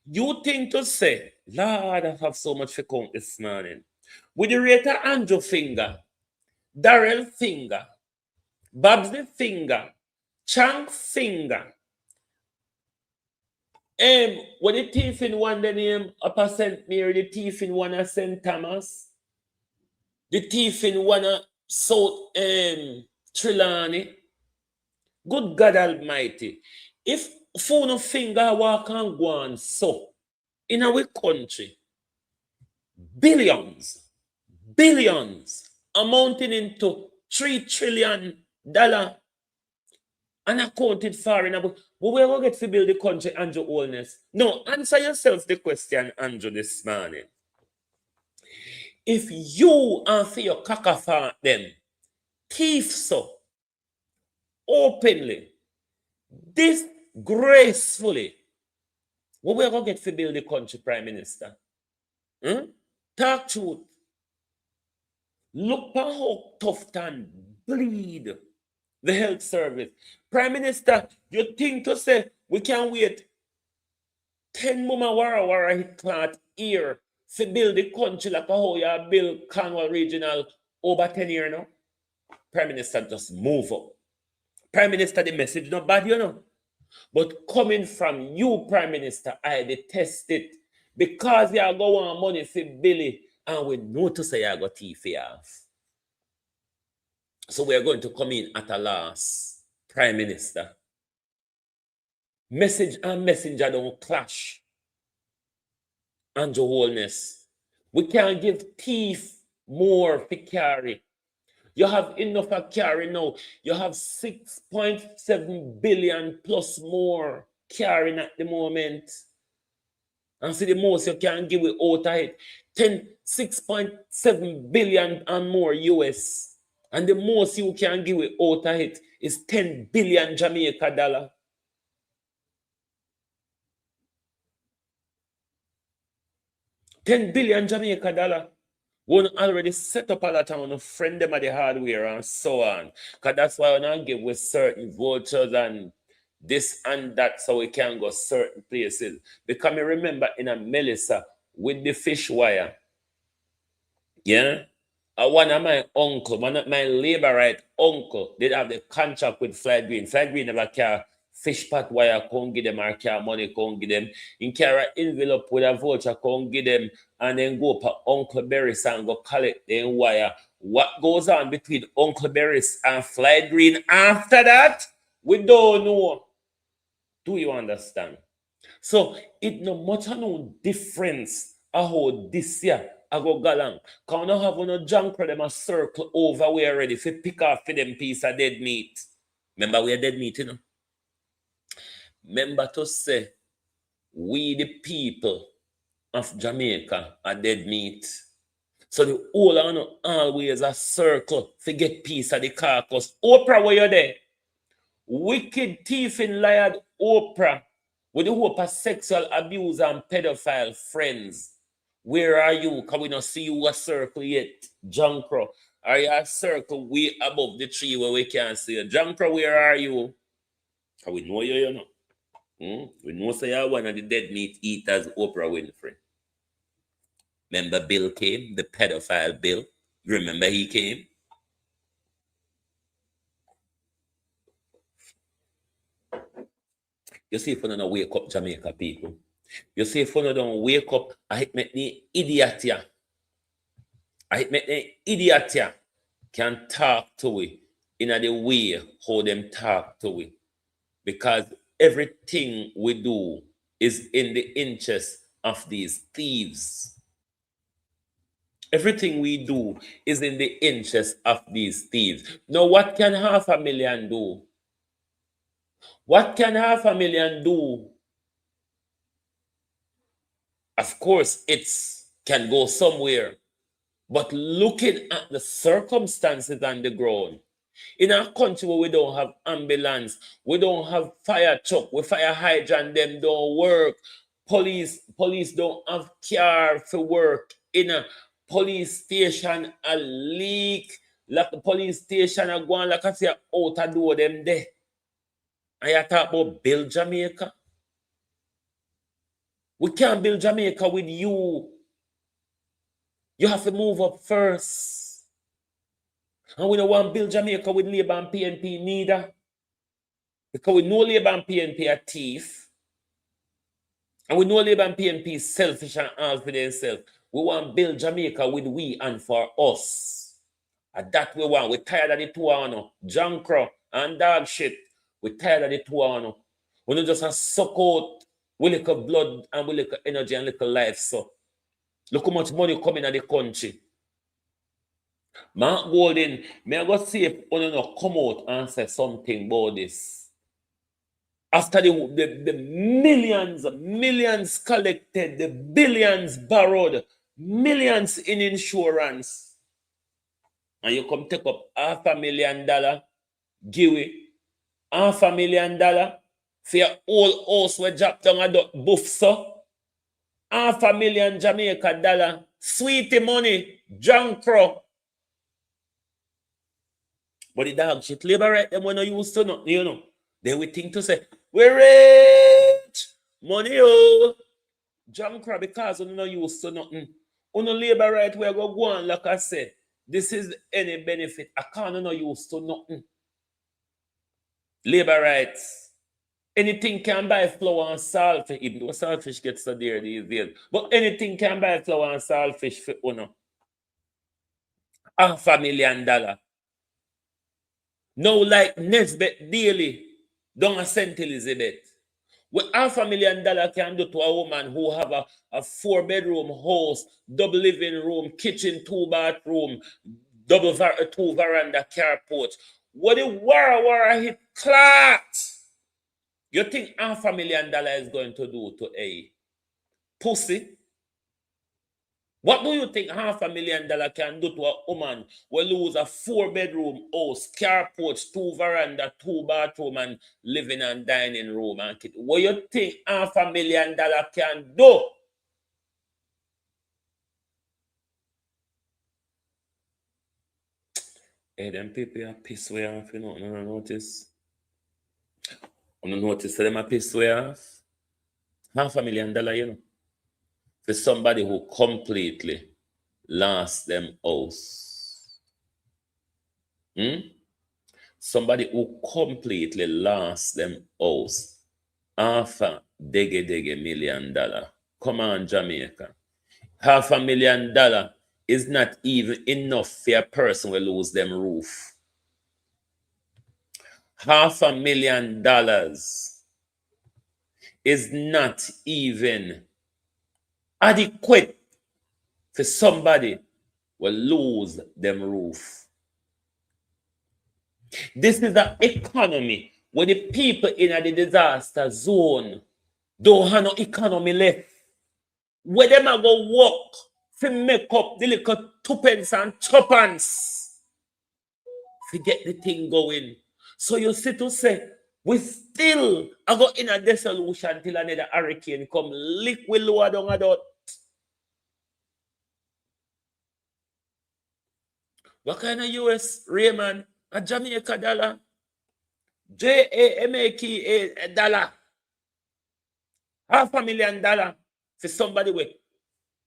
you think to say, Lord, I have so much to count this morning. With the rate of Andrew Finger, Darrell Finger, Babsy Finger, Chang Finger, When the thief in one the name Upper St. Mary, the thief in one of St. Thomas, the thief in one of South Trelawney. Good God Almighty. If phone of finger walk and go on so in our country, billions amounting into $3 trillion unaccounted for in about, but we will get to build the country, Andrew Holness. No, answer yourself the question, Andrew, this morning. If you and for your cacophone them, thief so openly, disgracefully, what we going to get to build the country, Prime Minister? Talk truth. Look at how tough and bleed the health service. Prime Minister, you think to say we can wait 10 mama wara hit clot here to build the country like how you build Cornwall Regional over 10 years now? Prime Minister, just move up. Prime Minister, the message not bad, you know. But coming from you, Prime Minister, I detest it. Because you are going on money for Billy and we know to say you got thief off. So we are going to come in at a loss, Prime Minister. Message and messenger don't clash. Andrew Holness. We can't give thief more to carry. You have enough to carry now. You have 6.7 billion plus more carrying at the moment. And see the most you can give it out of it. 6.7 billion and more US. And the most you can give it out of it is 10 billion Jamaica dollar. $10 billion Jamaica dollar. One already set up a lot of friend them at the hardware and so on. Because that's why when I give with certain vouchers and this and that so we can go certain places. Because I remember in a Melissa with the fish wire. Yeah. One of my uncle, one of my labor right uncle, did have the contract with Fly Green. Fly Green never care fish pot wire, can't give them or care money, can't give them. In carry envelope with a voucher, can't give them, and then go to Uncle Berries and go collect the wire. What goes on between Uncle Berries and Fly Green after that? We don't know. Do you understand? So it no much no difference how this year I go galang. Can not have no junk for them a circle over we already if pick off for them piece of dead meat. Remember we are dead meat, you know. Remember to say we the people of Jamaica are dead meat. So the whole on always a circle to get piece of the carcass. Oprah, where you there? Wicked thief in liar Oprah with the hope of sexual abuse and pedophile friends. Where are you? Can we not see you a circle yet? Junkro. Are you a circle way above the tree where we can't see you? Junkro, where are you? Can we know you know? We know say you're one of the dead meat eaters, Oprah Winfrey. Remember Bill came, the pedophile Bill? You remember he came? You see if you don't wake up Jamaica people. You see if you don't wake up, I make the idiot here. I make the idiot here can talk to we in the way how them talk to we. Because everything we do is in the interest of these thieves. Everything we do is in the interest of these thieves. Now, what can 500,000 do? What can 500,000 do? Of course, it can go somewhere. But looking at the circumstances on the ground, in a country where we don't have ambulance, we don't have fire truck, we fire hydrant, them don't work. Police don't have car for work. In a police station, a leak. Like the police station are going like I say out a door them there. And you talk about build Jamaica. We can't build Jamaica with you. You have to move up first. And we don't want to build Jamaica with Labour and PNP neither. Because we know Labour and PNP are thief. And we know Labour and PNP is selfish and all for themselves. We want to build Jamaica with we and for us. And that we want. We're tired of the two on John Crow and dog shit. We're tired of the two on. We don't just suck out we little blood and we little energy and little life. So look how much money coming in the country. Mark Golden, may I go see if you know come out and say something about this. After the millions collected, the billions borrowed, millions in insurance, and you come take up $500,000, give it $500,000 for your whole house we drop down a buff so $500,000 Jamaica dollar, sweetie money, John Crow. But the dog shit labor right them when I used to nothing, you know. Then we think to say, we're rich, money oh. John Crow because we not used to nothing. On the labor right where go on, like I said, this is any benefit. I can't not used to nothing. Labor rights. Anything can buy flour and saltfish, even though saltfish gets so dear these days. But anything can buy flour and saltfish for uno. $500,000. Now, like Nesbet Daily, don't a St. Elizabeth. What $500,000 can do to a woman who have a 4-bedroom house, double living room, kitchen, 2-bathroom, two veranda carport. What the war hit clot? You think $500,000 is going to do to a pussy? What do you think $500,000 can do to a woman who lose a 4-bedroom house, carport, 2 veranda, 2-bathroom, and living and dining room and kid? What do you think $500,000 can do? Hey, them people are pissed way off, you know, no notice. You notice them are pissed way off? $500,000, you know. For somebody who completely lost them house. Somebody who completely lost them house. $500,000 million. Come on, Jamaica. $500,000 is not even enough for a person who lose them roof. $500,000 is not even adequate for somebody will lose them roof. This is an economy where the people in the disaster zone don't have no economy left. Where them are go work to make up the little tuppence and tuppence to get the thing going. So you see to say, we still are go in a dissolution till another hurricane come lick we lower down a dot. What kind of US Raymond? A Jamaica dollar? JAMAKA dollar. $500,000 for somebody with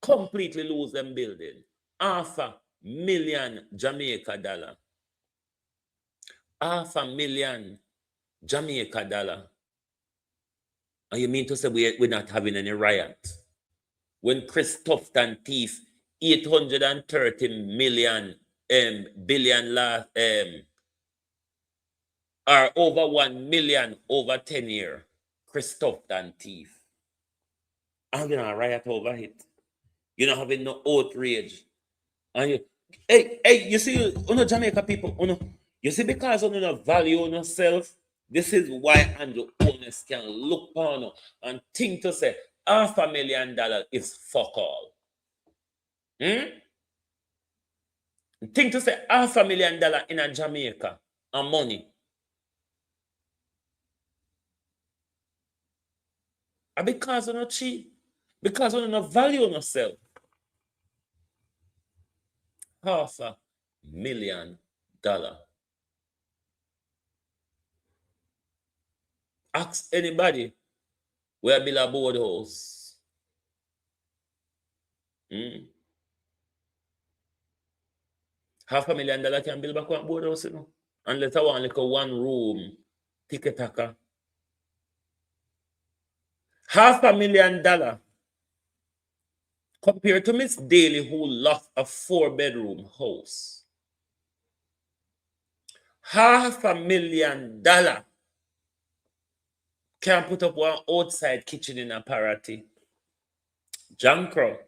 completely lose them building. $500,000 Jamaica dollar. $500,000 Jamaica dollar. And you mean to say we're not having any riot? When Chris Tufton thief 830 billion last or over 1 million over 10 years. Chris Tufton thief. I'm gonna riot over it. You're not having no outrage. And you, hey, you see, Jamaica people, you see, because you don't value yourself, this is why Andrew Holness can look on and think to say $500,000 is fuck all. Think to say $500,000 in a Jamaica and money. And because you're not cheap, because you don't value yourself. $500,000. Ask anybody where build a board house. $500,000 can build back one board house, you know. Unless I want like a 1-room ticket-tacker. $500,000 compared to Miss Daly, who lost a 4-bedroom house. $500,000 can put up one outside kitchen in a party. John Crow.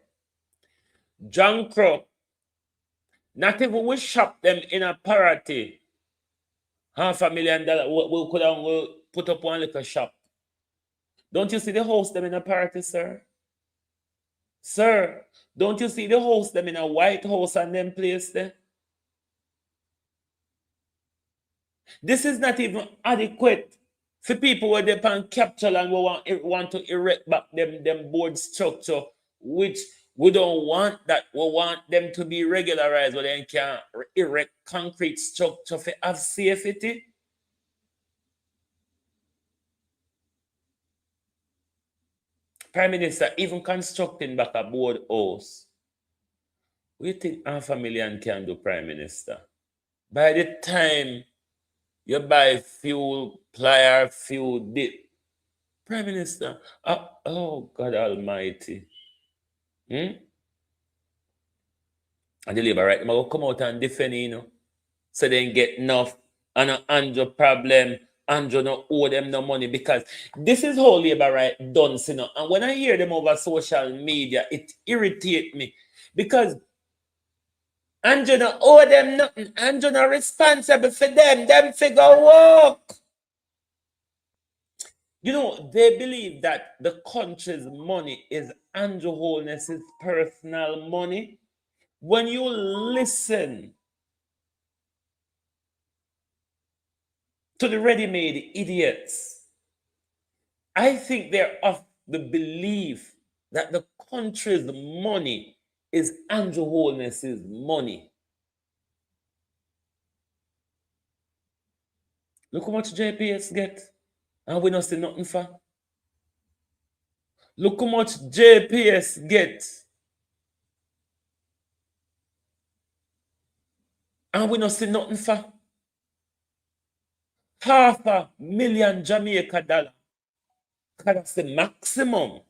Not even we shop them in a party. $500,000. We could have put up one little shop. Don't you see the host them in a party, sir? Sir, don't you see the host them in a White House and them place there? This is not even adequate for people where they can capture and we want to erect back them board structure, which we don't want that. We want them to be regularized where they can erect concrete structure for have safety. Prime Minister, even constructing back a board house, what do you think $500,000 can do, Prime Minister? By the time you buy fuel, plier, fuel, dip, Prime Minister, oh God Almighty. And the Labour right now will come out and defend, so they get enough and Andrew problem. Andrew no owe them no money because this is how Labour right done, and when I hear them over social media, it irritates me because Andrew no owe them nothing. Andrew no responsible for them. Them figure work. They believe that the country's money is Andrew Holness's personal money. When you listen to the ready-made idiots, I think they're of the belief that the country's money is Andrew Holness's money. Look how much JPS get, and we don't see nothing for. Look how much JPS get, and we don't see nothing for. $500,000 Jamaica dollar. That's the maximum.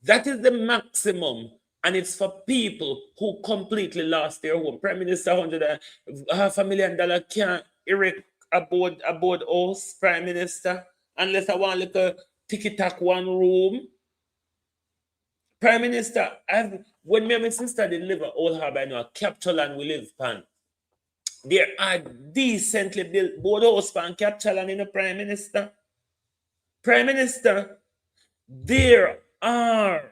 That is the maximum. And it's for people who completely lost their home. Prime Minister, $500,000 can't erect a board house, Prime Minister, unless I want like a ticky-tack one room. Prime Minister, when me and my sister did live at Old Harbour, I know a Capture Land we live pan. There are decently built board house pan Capture Land in the Prime Minister. Prime Minister, there are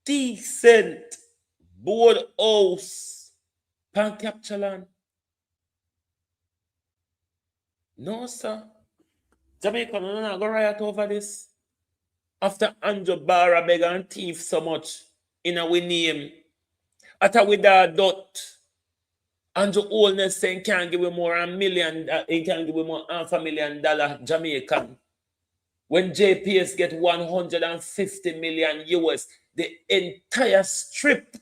decent board house pan Capture Land. No, sir. Jamaica no not go riot over this. After Andrew Barra beg and thief so much in our name, after we dot, Andrew Holness saying can't give him more $1 million, he can't give him more $500,000 Jamaican. When JPS get 150 million US, the entire strip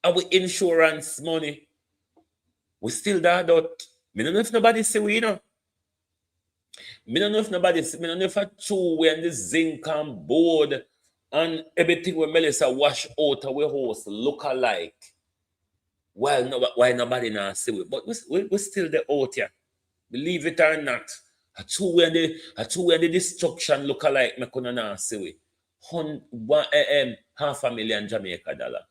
of insurance money, we still dot. Me don't know if nobody see we, Me don't know if nobody see, me don't know if I chew we and the zinc and board and everything where Melissa wash out our house look alike. Well, why nobody now see we? But we still the out here. Believe it or not. I chew we and the destruction look alike me couldn't now see we. $500,000 Jamaica dollar.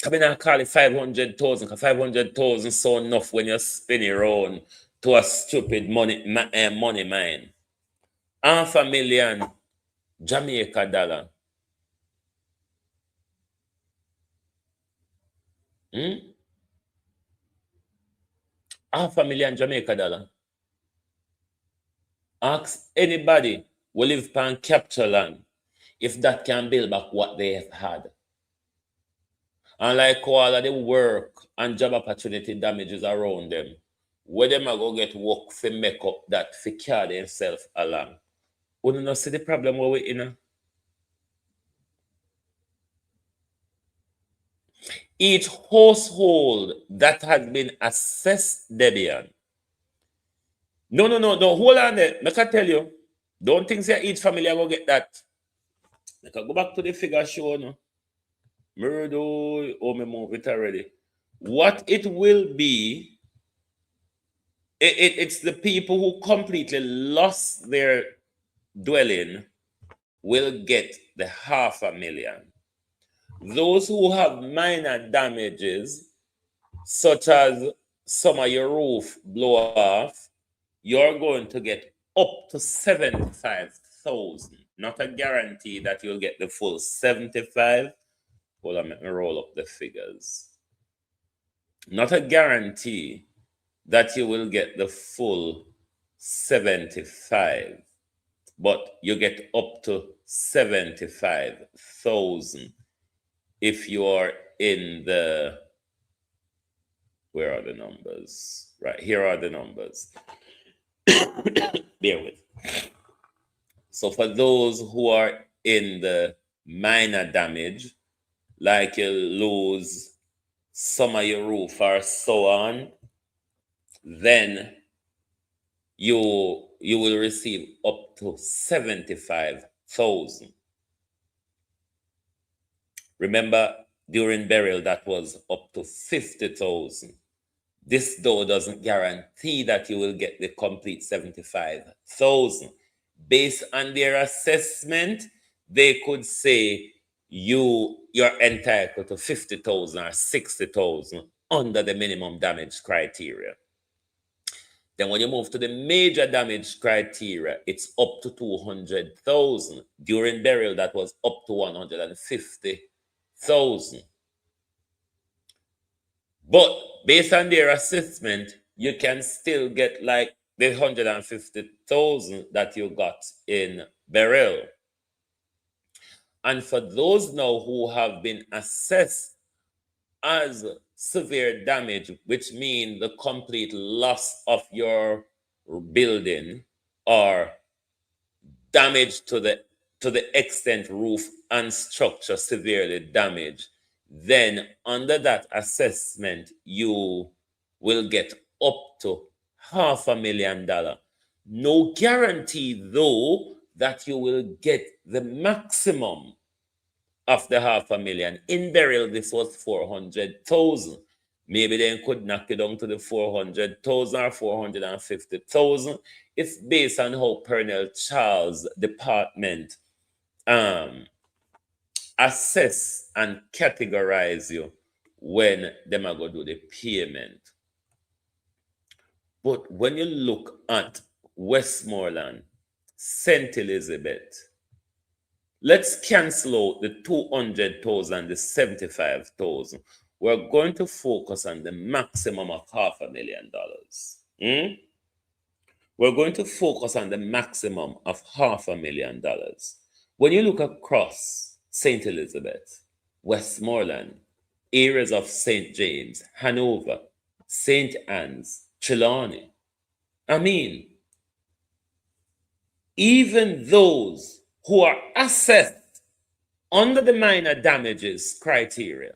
Come in and call it 500,000, because 500,000 so enough when you spin it around to a stupid money mine. $500,000 Jamaica dollar. $500,000 Jamaica dollar. Ask anybody who live on Capture Land if that can build back what they have had. And like all of the work and job opportunity damages around them, where them are going to get work for make up that for carry themselves along. We don't see the problem where we're in. Each household that has been assessed, Debian. No. Hold on there. Let me tell you. Don't think say each family are gonna get that. Like I go back to the figure show no. Murdo or me move it already. What it will be, it's the people who completely lost their dwelling will get the 500,000. Those who have minor damages, such as some of your roof blow off, you're going to get up to 75,000. Not a guarantee that you'll get the full 75. Hold on, let me roll up the figures. Not a guarantee that you will get the full 75, but you get up to 75,000 if you are in the, where are the numbers? Right, here are the numbers. Bear with. So for those who are in the minor damage, like you lose some of your roof or so on, then you will receive up to 75,000. Remember, during burial, that was up to 50,000. This, though, doesn't guarantee that you will get the complete 75,000. Based on their assessment, they could say you're entitled to 50,000 or 60,000 under the minimum damage criteria. Then when you move to the major damage criteria, it's up to 200,000. During burial, that was up to 150,000. But based on their assessment, you can still get like the 150,000 that you got in burial. And for those now who have been assessed as severe damage, which means the complete loss of your building or damage to the extent roof and structure severely damaged, then under that assessment you will get up to $500,000. No guarantee though that you will get the maximum of the 500,000. In burial, this was 400,000. Maybe they could knock it down to the 400,000 or 450,000. It's based on how Pernell Charles Department assess and categorize you when them are going to do the payment. But when you look at Westmoreland, St. Elizabeth, let's cancel out the 200,000 and the 75,000. We're going to focus on the maximum of $500,000. We're going to focus on the maximum of $500,000. When you look across St. Elizabeth, Westmoreland, areas of St. James, Hanover, St. Anne's, Trelawney, I mean, even those who are assessed under the minor damages criteria,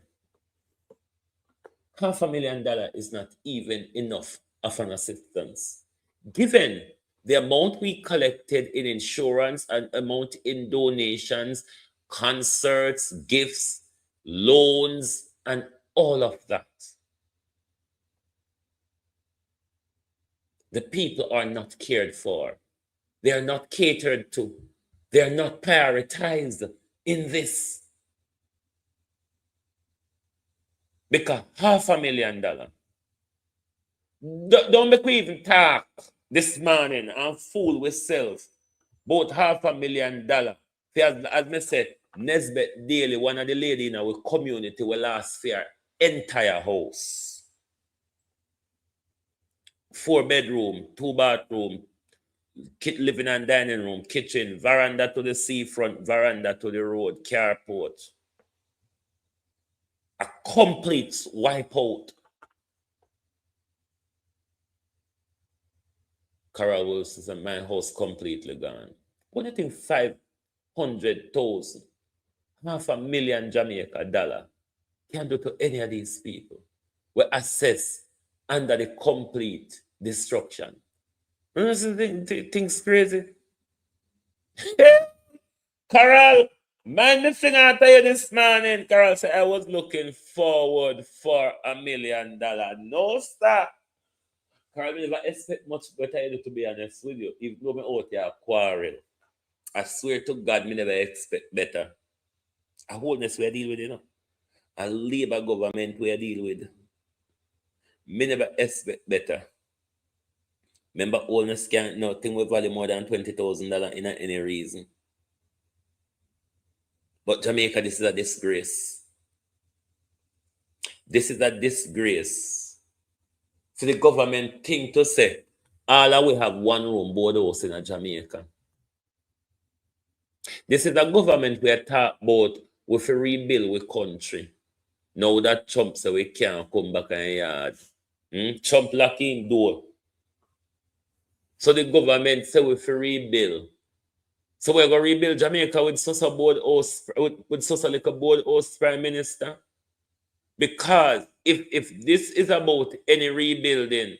$500,000 is not even enough of an assistance. Given the amount we collected in insurance and amount in donations, concerts, gifts, loans, and all of that, the people are not cared for. They are not catered to. They are not prioritized in this. Because $500,000. Don't make me even talk this morning and fool with self about $500,000. As I said, Nesbeth Daly, one of the ladies in our community, will last for her entire house. 4-bedroom, 2-bathroom, living and dining room, kitchen, veranda to the seafront, veranda to the road, carport. A complete wipeout. Carol Wilson said, my house completely gone. What do you think 500,000, $500,000 Jamaica dollar can do to any of these people? We assess under the complete destruction. Things crazy. Carol, man, the thing I tell you this morning, Carol said I was looking forward for $1 million. No, sir. Carol, I never expect much better, to be honest with you. If you go out here quarrel, I swear to God, me never expect better. A wholeness we deal with, you know. A labor government we deal with. Me never expect better. Remember, wholeness can't nothing we value more than $20,000 in any reason. But Jamaica, this is a disgrace. This is a disgrace. For the government thing to say, all we have one room boardhouse in Jamaica. This is a government we are talking about with a rebuild with country. Now that Trump say we can't come back in yard. Trump locking door. So the government say we rebuild. So we're going to rebuild Jamaica with such a board house, with such a little board house prime minister. Because if this is about any rebuilding,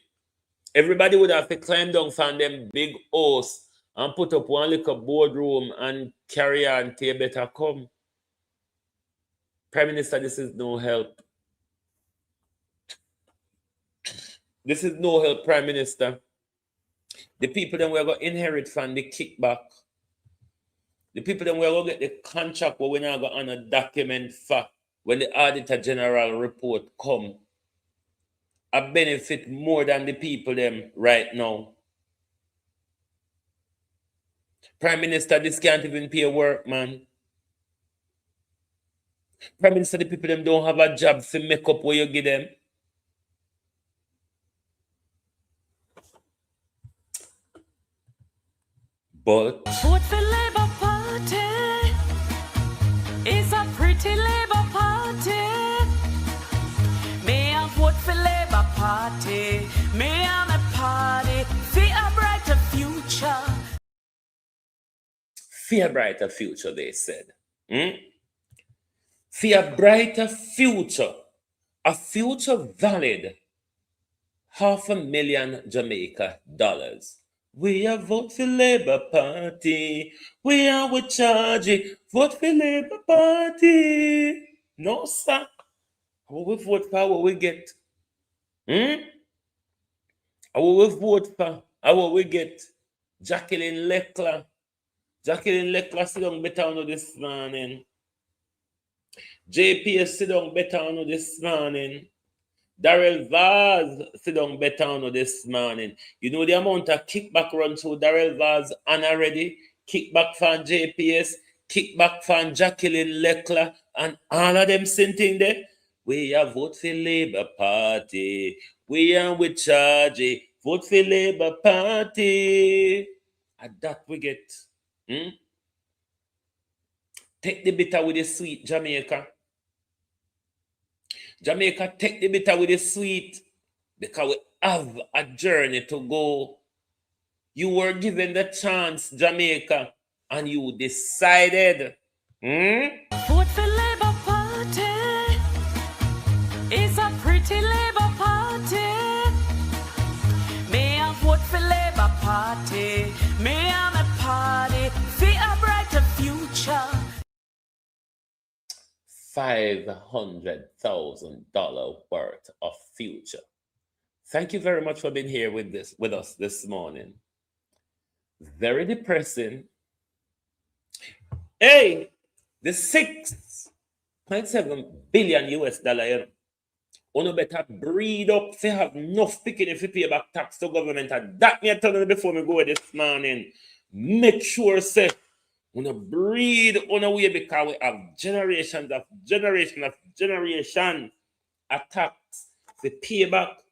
everybody would have to climb down from them big house and put up one little boardroom and carry on till you better come. Prime Minister, this is no help. This is no help, Prime Minister. The people then we're going to inherit from the kickback. The people then we're going to get the contract where we're not going to honor document for when the Auditor General report come. I benefit more than the people them right now. Prime Minister, this can't even pay work, man. Prime Minister, the people them don't have a job to make up what you give them. But Vote for Labour Party. It's a pretty Labour Party. May I vote for Labour Party? May I a party for a brighter future? for a brighter future, they said. For a brighter future, a future valid $500,000 Jamaica dollars. We are vote for Labour Party. We are with charging. Vote for Labour Party. No, sir. How we vote for what we get? How we vote for how we get? Jacqueline Leclerc. Jacqueline Leclerc sit down better on this morning. JPS sit down better on this morning. Darrell Vaz sit down better on this morning. You know the amount of kickback run through Darrell Vaz and already kickback from JPS, kickback from Jacqueline Leclerc, and all of them sitting there. We are vote for Labour Party. We are with charge. Vote for Labour Party. And that we get. Take the bitter with the sweet, Jamaica. Jamaica, take the bitter with the sweet, because we have a journey to go. You were given the chance, Jamaica, and you decided. Vote for Labour Party. It's a pretty Labour Party. May I vote for Labour Party? May I a party for a brighter future? $500,000 worth of future. Thank you very much for being here with us this morning. Very depressing. Hey, the $6.7 billion US dollar, you know. You better breed up to have enough picking if you pay back tax to government. And that me I tell you before me go this morning. Make sure say we breed on a way, because we have generation of a tax to pay back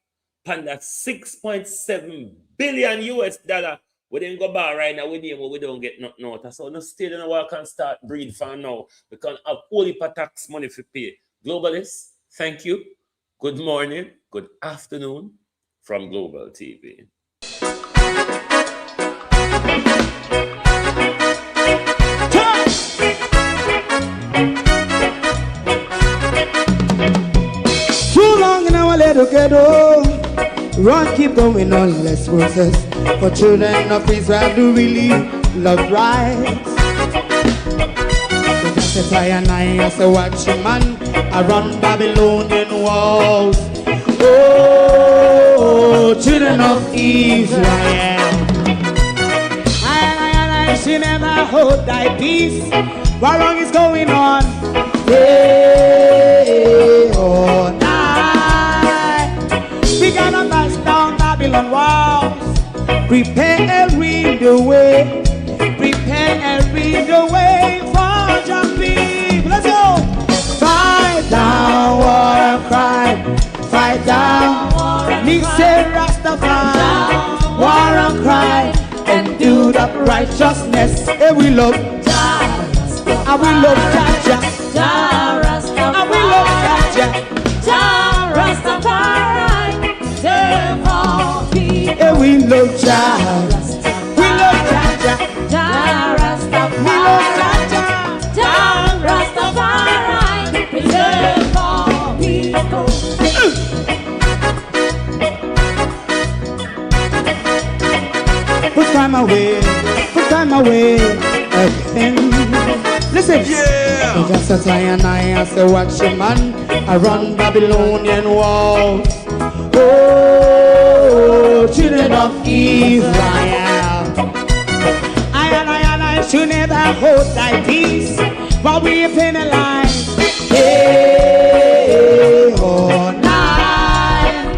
on that $6.7 billion US dollar. We didn't go back right now. We don't get nothing out. So no stay in the work and start breed for now. We can have only for tax money to pay. Globalists, thank you. Good morning, good afternoon from Global TV. Too long in our little ghetto, run keep going on less process. For children of Israel do really love rights. So just a and I say watch him man, I run Babylonian walls. Oh, children of Israel. I she never hold thy peace. What wrong is going on? Hey, oh, night. We gonna bust down Babylon walls. Prepare the way. Prepare the way for your people. Let's go. Fight down, war and cry. Fight down. Me say Rastafari. War and cry. And do the righteousness. Hey, we love. I will love Jaja. I will love Jaja. Rastafari, save all people. Hey, we love Jaja. We love Jaja. We love Jaja. Rastafari, save all people. Put time away again. Listen, yeah. Just a and I say watch a man, I run Babylonian walls. Oh, children of Israel. I should never hold thy peace, but we penalize. Hey, oh, night.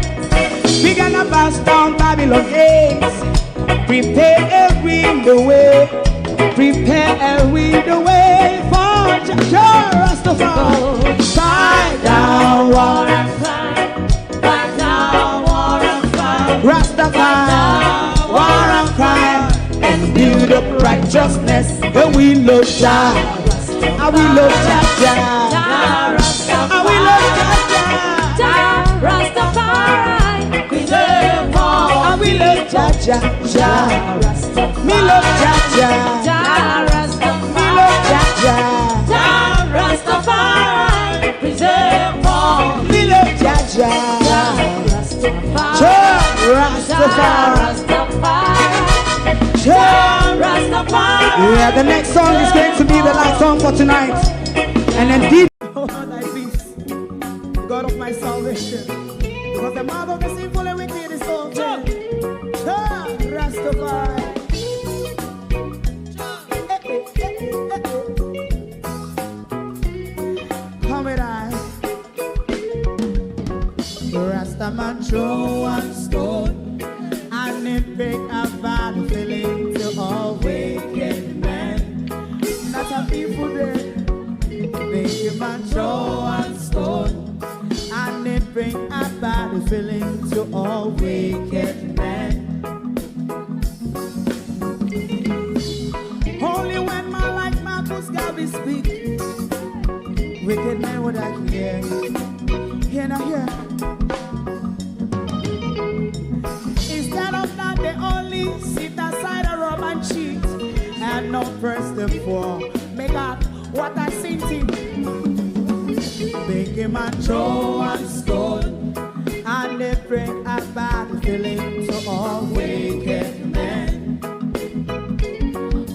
We gonna bust down Babylon gates. Prepare the way. Prepare the way for Rastafari. Fight down, war and cry. Fight down, war and cry. Rastafari, war and cry. And build up righteousness. And we love Jah. And we love Jah. And we love Jah. Rastafari, we love all. And we love Jah. Me love Jah. Me love Jah. Rastafari, preserve all. Me love Jah. Rastafari. Yeah, the next song is going to be the last song for tonight. And then deep. Oh, thy peace, God of my salvation. Because the mouth of the sinful and wicked is open. Rastafari. Come with I. Rastaman throw one stone, and it break a bad feeling to all wicked men. Not a people there. Make a man throw one stone, and it bring a bad feeling to all wicked men. Only when man like Marcus Garvey speak, wicked men would I hear. Hear now hear. Instead of that, they only sit aside and rob and cheat, and not first and for. Make God what I seen to. Make him a throw and stone, and they bring a bad feeling to all wicked men.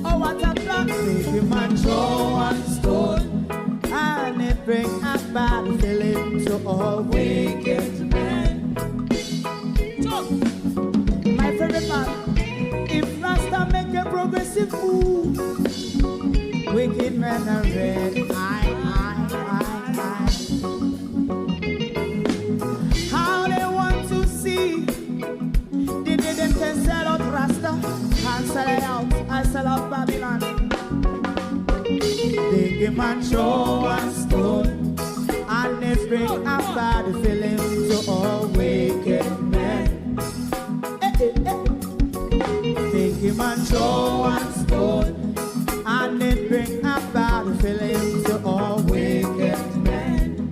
Oh, what a plan! Make him a throw and stone, and they bring a bad feeling to all wicked men. My favorite man, if Rasta make a progressive move, wicked men are red. How they want to see the day them can sell out Rasta and sell it out. I sell out Babylon. They give man show and stone, and they bring a bad feeling to all wicked men. They give man show and stone, and it bring a bad feeling to all wicked men.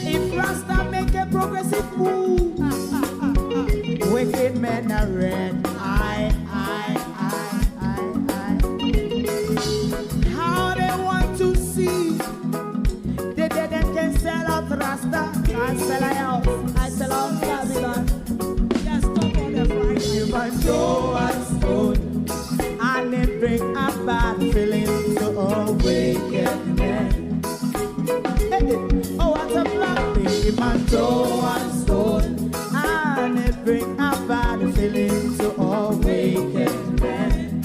If Rasta make a progressive move, wicked men are red. How they want to see the dead can sell out Rasta. I sell out Babylon. Just stop on the Friday. show us good, and it bring a bad feeling to all wicked men. Oh, what a black thing, man, show us good, and it bring a bad feeling to all wicked men.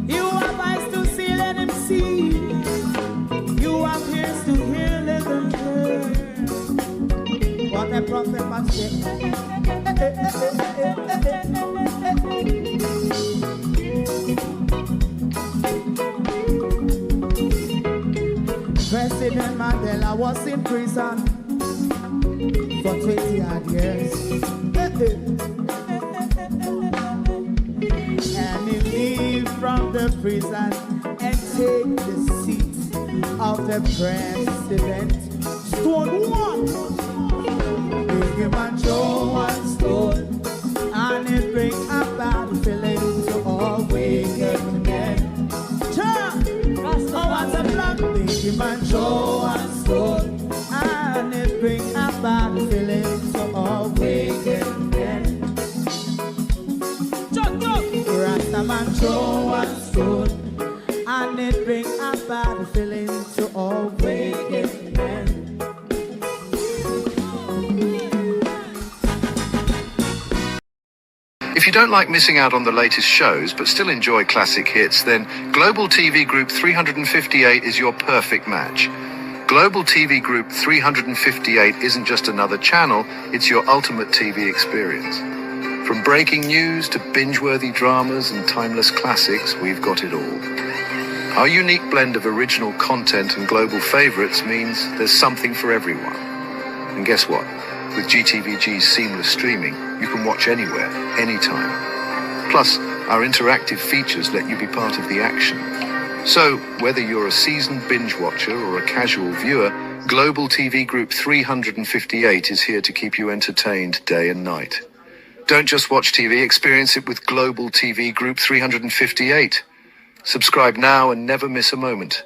You have eyes to see, let him see. You have ears to hear, let them hear. What a prophet must say. President Mandela was in prison for 20 odd years. And he leave from the prison and take the seat of the president. Stone one, big him and show one stone, and it bring a bad feeling to all wicked men. Oh, what a black big him and show one stone, and it bring a bad feeling to all wicked men. Rasta man show one stone, and it bring a bad feeling to all wicked men. If you don't like missing out on the latest shows but still enjoy classic hits, then Global TV Group 358 is your perfect match. Global TV Group 358 isn't just another channel, it's your ultimate TV experience. From breaking news to binge-worthy dramas and timeless classics, we've got it all. Our unique blend of original content and global favorites means there's something for everyone. And guess what? With GTVG's seamless streaming, you can watch anywhere, anytime. Plus, our interactive features let you be part of the action. So, whether you're a seasoned binge watcher or a casual viewer, Global TV Group 358 is here to keep you entertained day and night. Don't just watch TV, experience it with Global TV Group 358. Subscribe now and never miss a moment.